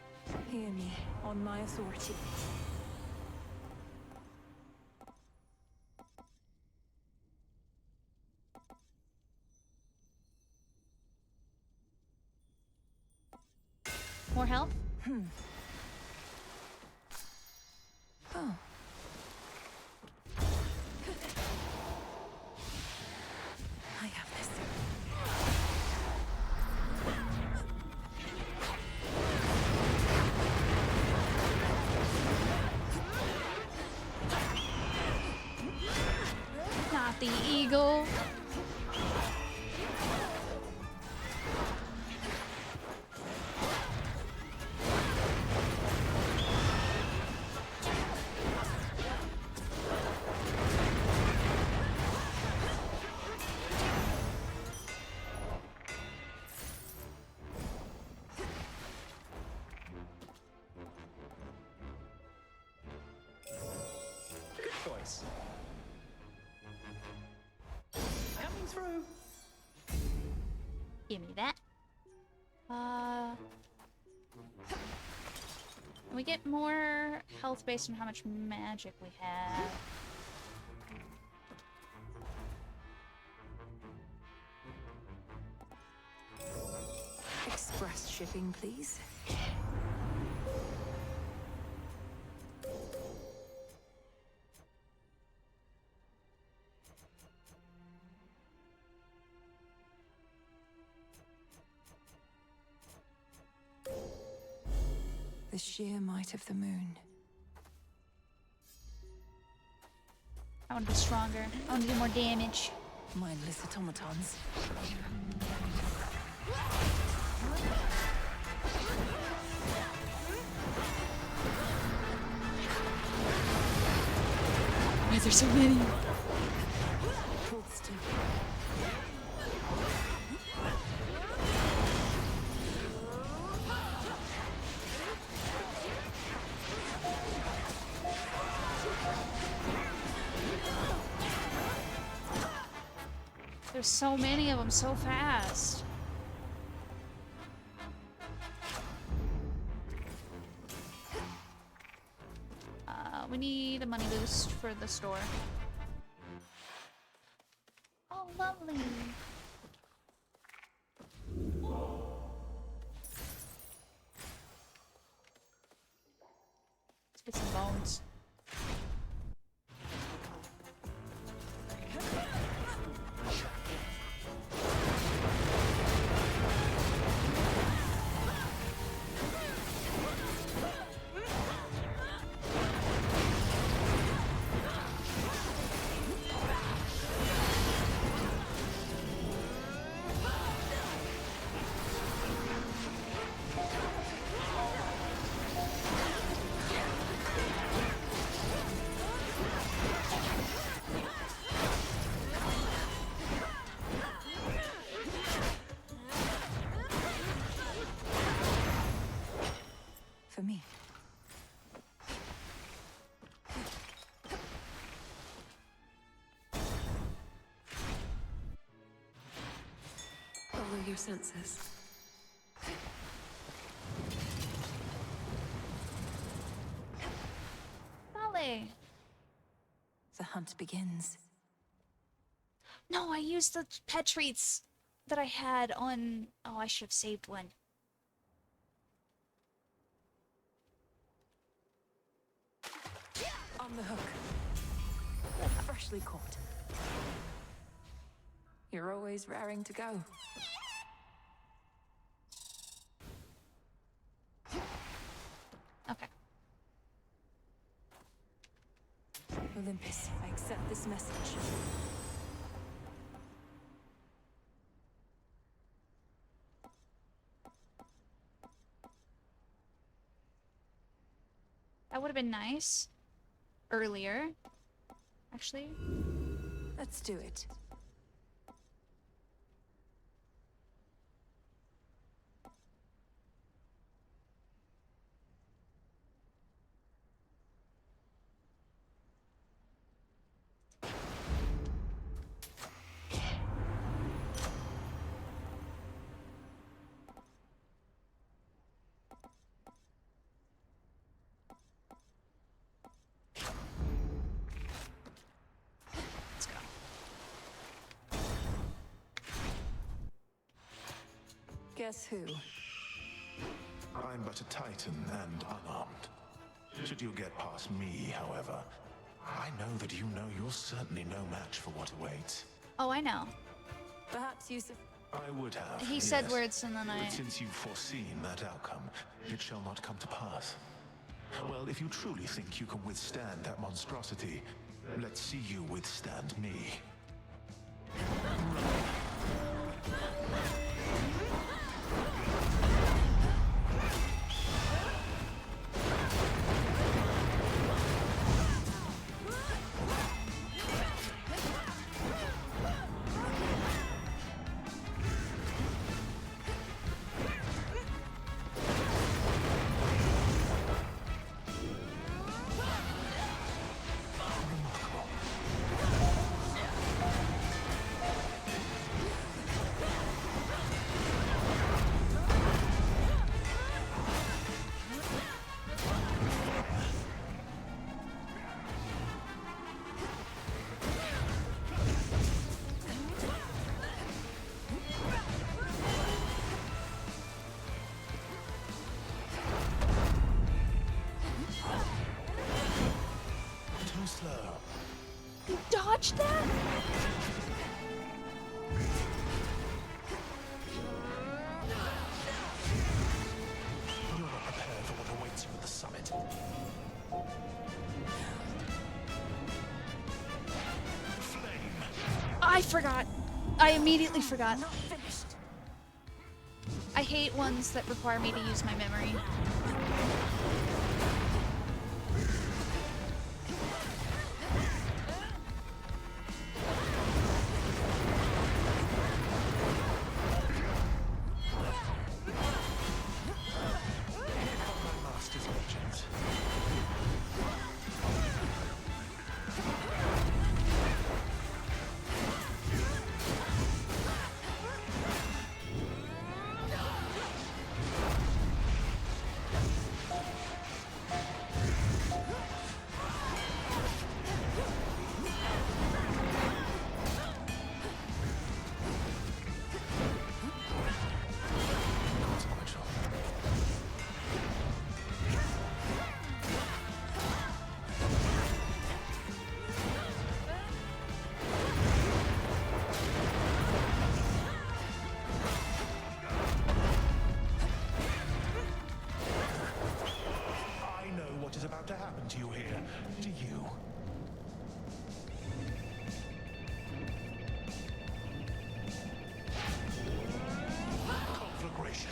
Hear me, on my authority. More help? Oh. I have this. Not the eagle. Give me that. And we get more health based on how much magic we have. Express shipping, please. The sheer might of the moon. I want to be stronger. I want to do more damage. Mindless automatons. Why is there so many? Hold still. There's so many of them so fast. We need a money boost for the store. Oh, lovely. Let's get some bones. For me. Follow your senses. Vale. The hunt begins. No, I used the pet treats that I had on... Oh, I should have saved one. On the hook. Freshly caught. You're always raring to go. Okay. Olympus, I accept this message. That would have been nice. Earlier. Actually. Let's do it. Let's go. Guess who? I'm but a titan and unarmed. Should you get past me, however, I know that you know you're certainly no match for what awaits. Oh, I know. Perhaps Yusuf. I would have. He said yes. words and then But since you've foreseen that outcome, it shall not come to pass. Well, if you truly think you can withstand that monstrosity, let's see you withstand me. dodge that? You're not prepared for what awaits you at the summit. I forgot. I immediately forgot. I hate ones that require me to use my memory. To happen to you here, do you? Conflagration.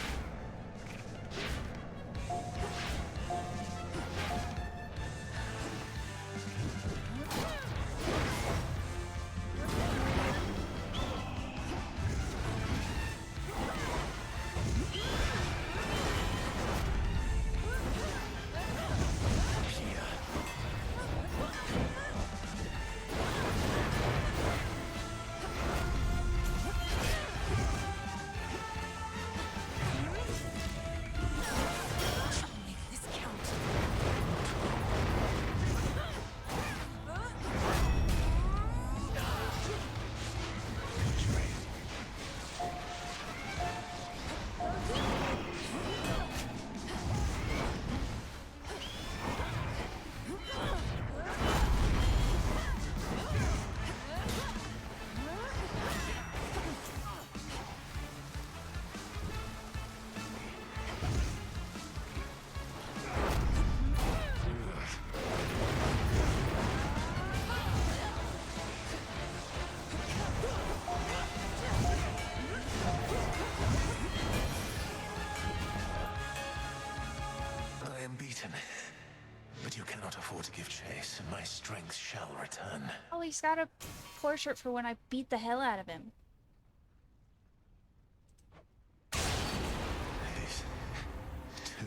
But you cannot afford to give chase, and my strength shall return. Oh, he's got a portrait for when I beat the hell out of him. This too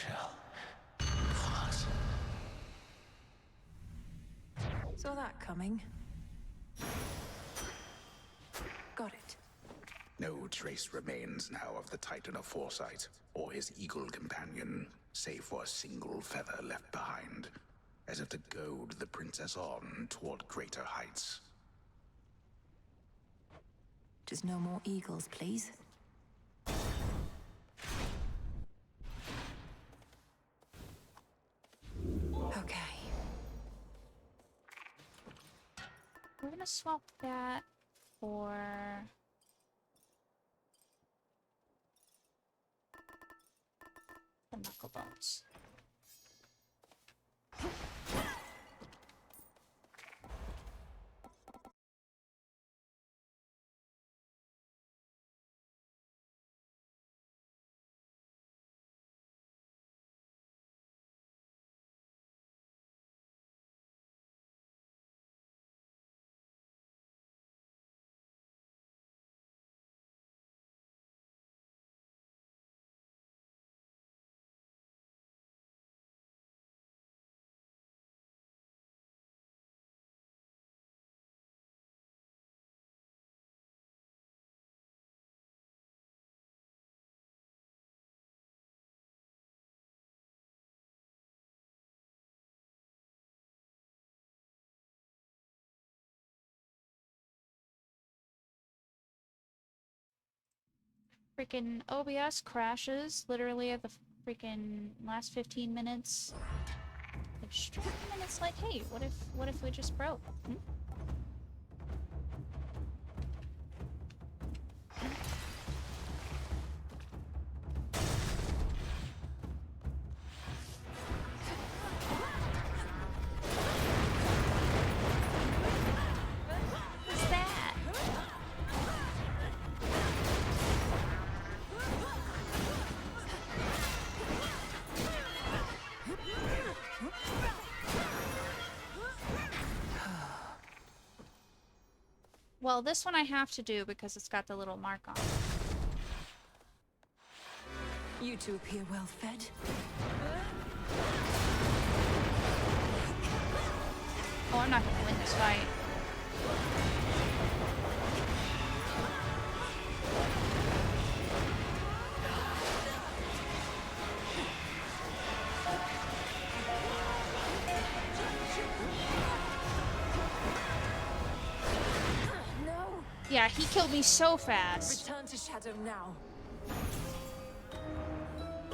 shall pass. Saw that coming. Got it. No trace remains now of the Titan of Foresight, or his eagle companion, save for a single feather left behind, as if to goad the princess on toward greater heights. Just no more eagles, please. Okay. We're gonna swap that for... the knuckle bones. Freaking OBS crashes literally at the freaking last 15 minutes. Extreme, and it's like, hey, what if we just broke? Hmm? Well, this one I have to do because it's got the little mark on it. You two appear well fed. Oh, I'm not gonna win this fight. No! Yeah, he killed me so fast. Return to Shadow now.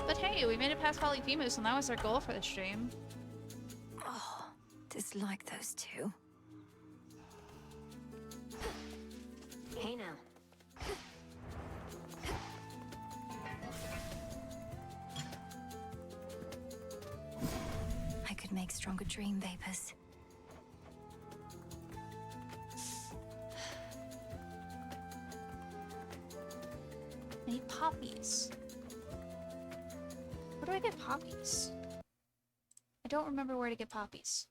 But hey, we made it past Polyphemus, and that was our goal for the stream. Oh, dislike those two. Hey now. I could make stronger dream vapors. I need poppies. Where do I get poppies? I don't remember where to get poppies.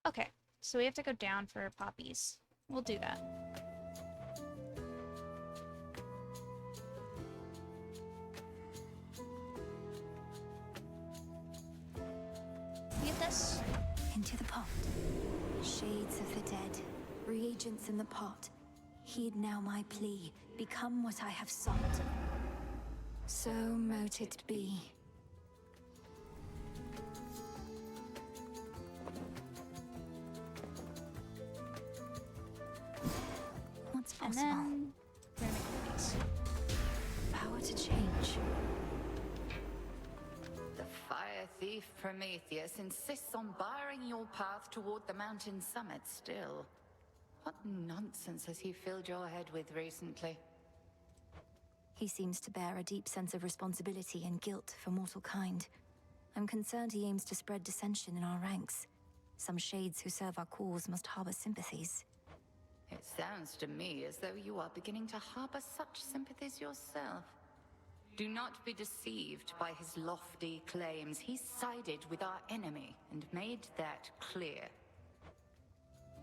Okay, so we have to go down for poppies. We'll do that. Get this? Into the pot. Shades of the dead. Reagents in the pot. Heed now my plea. Become what I have sought. So mote it be. What's possible? And then we're gonna make these. Power to change. The fire thief Prometheus insists on barring your path toward the mountain summit still. What nonsense has he filled your head with recently? He seems to bear a deep sense of responsibility and guilt for mortal kind. I'm concerned he aims to spread dissension in our ranks. Some shades who serve our cause must harbor sympathies. It sounds to me as though you are beginning to harbor such sympathies yourself. Do not be deceived by his lofty claims. He sided with our enemy and made that clear.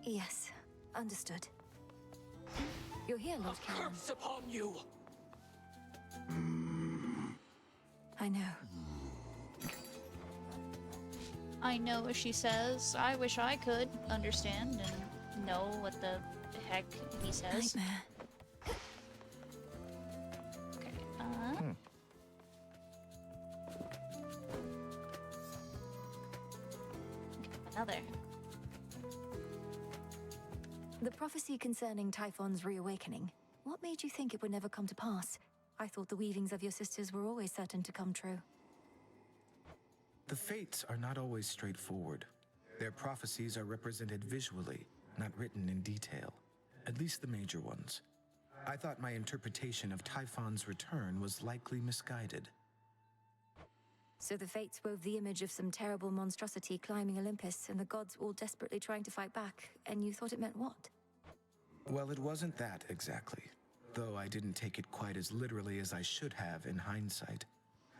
Yes, understood. You're here, Lord Karen. Curse upon you! I know. I know, as she says. I wish I could understand and know what the heck he says. Nightmare. Okay, another. The prophecy concerning Typhon's reawakening. What made you think it would never come to pass? I thought the weavings of your sisters were always certain to come true. The fates are not always straightforward. Their prophecies are represented visually, not written in detail. At least the major ones. I thought my interpretation of Typhon's return was likely misguided. So the fates wove the image of some terrible monstrosity climbing Olympus, and the gods all desperately trying to fight back, and you thought it meant what? Well, it wasn't that exactly. Though I didn't take it quite as literally as I should have in hindsight.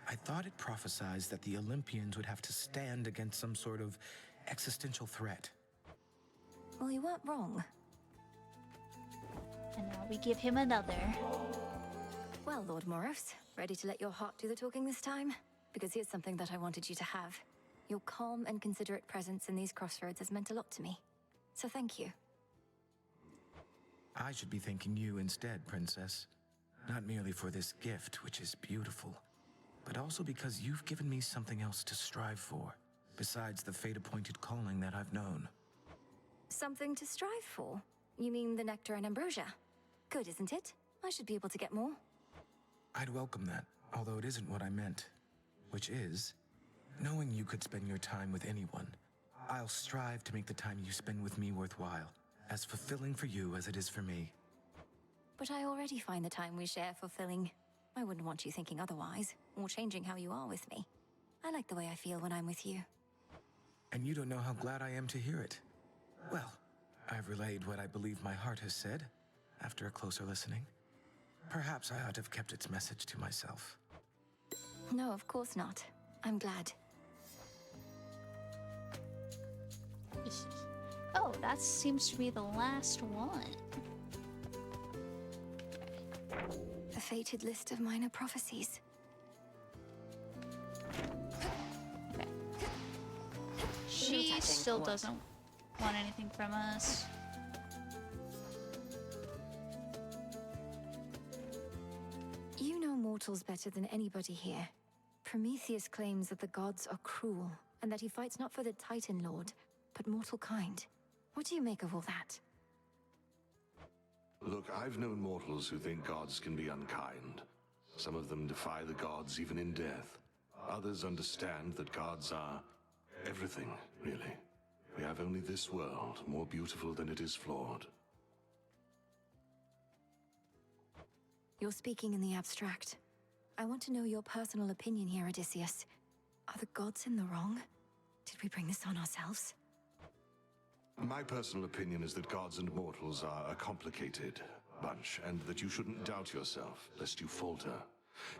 I thought it prophesied that the Olympians would have to stand against some sort of existential threat. Well, you weren't wrong. And now we give him another. Well, Lord Moros, ready to let your heart do the talking this time? Because here's something that I wanted you to have. Your calm and considerate presence in these crossroads has meant a lot to me. So thank you. I should be thanking you instead, Princess. Not merely for this gift, which is beautiful, but also because you've given me something else to strive for, besides the fate-appointed calling that I've known. Something to strive for? You mean the nectar and ambrosia? Good, isn't it? I should be able to get more. I'd welcome that, although it isn't what I meant. Which is, Knowing you could spend your time with anyone, I'll strive to make the time you spend with me worthwhile, as fulfilling for you as it is for me. But I already find the time we share fulfilling. I wouldn't want you thinking otherwise, or changing how you are with me. I like the way I feel when I'm with you. And you don't know how glad I am to hear it. Well, I've relayed what I believe my heart has said, after a closer listening. Perhaps I ought to have kept its message to myself. No, of course not. I'm glad. Oh, that seems to be the last one. A fated list of minor prophecies. Okay. She still doesn't want anything from us. You know mortals better than anybody here. Prometheus claims that the gods are cruel, and that he fights not for the Titan Lord, but mortal kind. What do you make of all that? Look, I've known mortals who think gods can be unkind. Some of them defy the gods even in death. Others understand that gods are everything, really. We have only this world, more beautiful than it is flawed. You're speaking in the abstract. I want to know your personal opinion here, Odysseus. Are the gods in the wrong? Did we bring this on ourselves? My personal opinion is that gods and mortals are a complicated bunch, and that you shouldn't doubt yourself, lest you falter.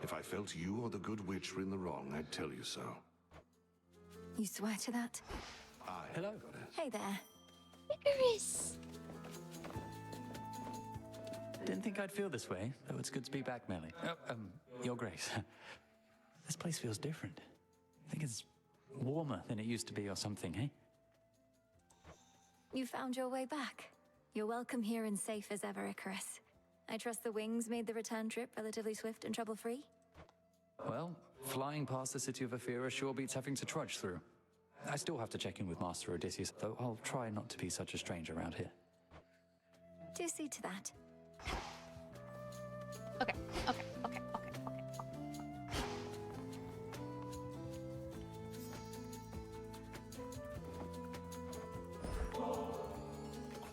If I felt you or the good witch were in the wrong, I'd tell you so. You swear to that? Hello. Hey there. Icarus! Didn't think I'd feel this way, though it's good to be back, Melly. Your Grace. This place feels different. I think it's warmer than it used to be or something, eh? You found your way back. You're welcome here and safe as ever, Icarus. I trust the wings made the return trip relatively swift and trouble-free? Well, flying past the city of Ephyra sure beats having to trudge through. I still have to check in with Master Odysseus, though I'll try not to be such a stranger around here. Do see to that. Okay.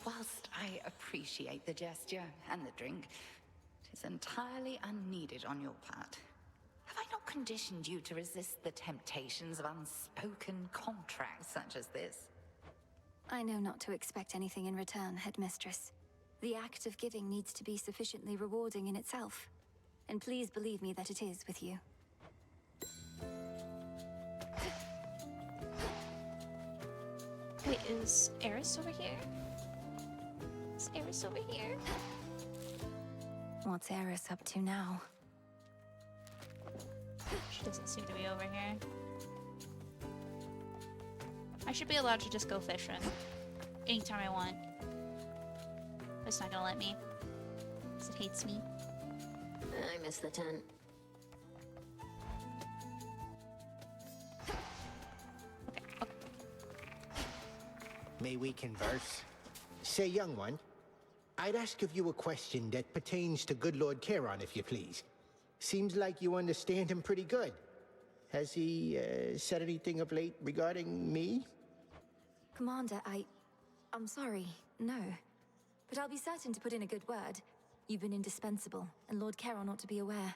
Whilst I appreciate the gesture and the drink, it is entirely unneeded on your part. Have I not conditioned you to resist the temptations of unspoken contracts such as this? I know not to expect anything in return, Headmistress. The act of giving needs to be sufficiently rewarding in itself. And please believe me that it is with you. Wait, is Eris over here? Is Eris over here? What's Eris up to now? She doesn't seem to be over here. I should be allowed to just go fishing anytime I want. But it's not gonna let me. Because it hates me. I miss the tent. May we converse? Say, young one, I'd ask of you a question that pertains to good Lord Charon, if you please. Seems like you understand him pretty good. Has he said anything of late regarding me? Commander, I'm sorry, no. But I'll be certain to put in a good word. You've been indispensable, and Lord Charon ought to be aware.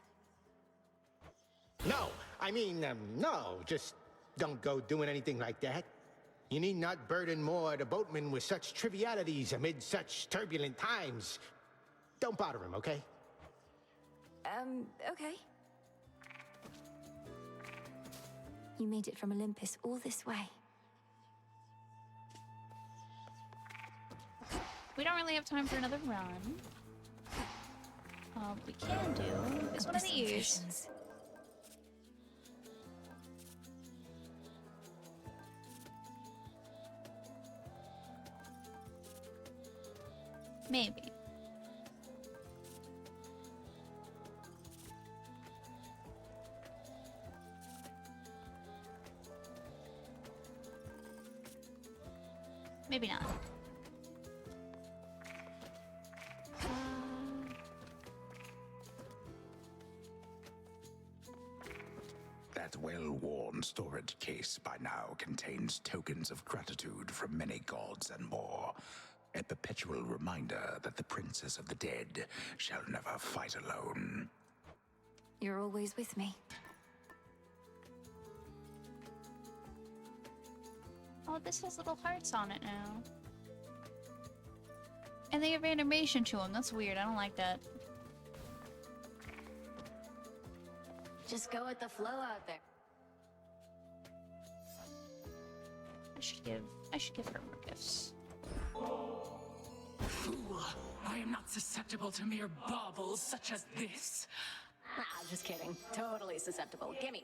No, I mean, no, just don't go doing anything like that. You need not burden more the boatman with such trivialities amid such turbulent times. Don't bother him, okay? Okay. You made it from Olympus all this way. We don't really have time for another run. What we can do is one of these. Maybe. Maybe not. That well-worn storage case by now contains tokens of gratitude from many gods and more. A perpetual reminder that the Princess of the Dead shall never fight alone. You're always with me. Oh, this has little hearts on it now. And they have animation to them. That's weird. I don't like that. Just go with the flow out there. I should give her more gifts. Fool! I am not susceptible to mere baubles such as this. Ah, just kidding. Totally susceptible. Gimme.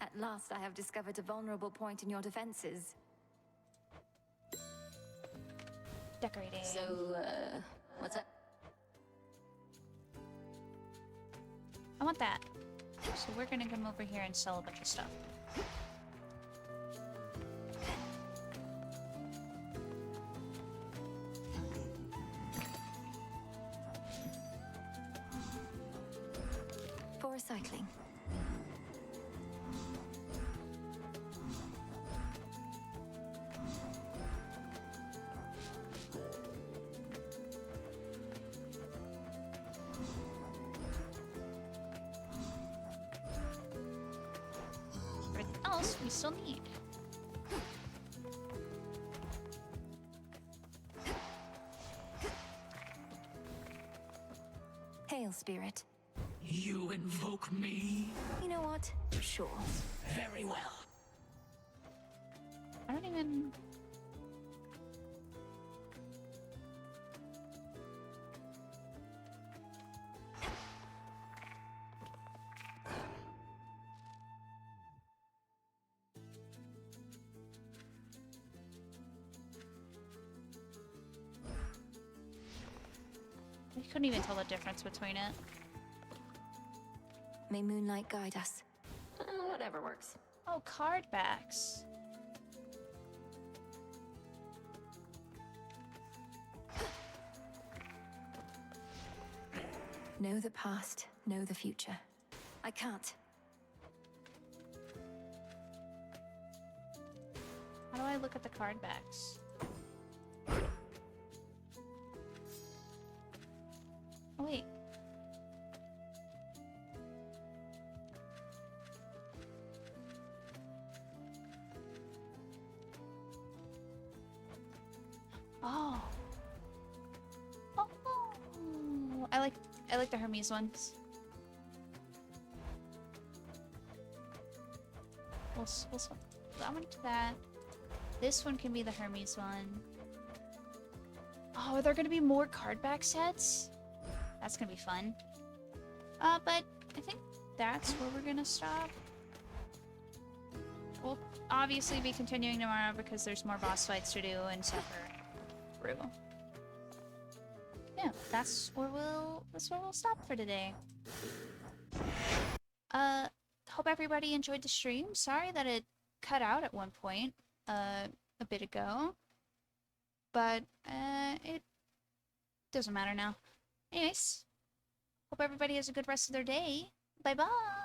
At last I have discovered a vulnerable point in your defenses. Decorating. So, what's up? I want that. So we're gonna come over here and sell a bunch of stuff. For recycling. Everything else we still need. Hail, Spirit. You invoke me? You know what? Sure. Very well. I don't even... I couldn't even tell the difference between it. May moonlight guide us. Whatever works. Oh, card backs. Know the past, know the future. I can't. How do I look at the card backs? Oh, wait. Oh. Oh. I like the Hermes ones. We'll swap that one to that. This one can be the Hermes one. Oh, are there gonna be more card back sets? That's gonna be fun. But I think that's where we're gonna stop. We'll obviously be continuing tomorrow because there's more boss fights to do and suffer through. Yeah, that's where we'll stop for today. Hope everybody enjoyed the stream. Sorry that it cut out at one point a bit ago. But it doesn't matter now. Anyways, hope everybody has a good rest of their day. Bye bye.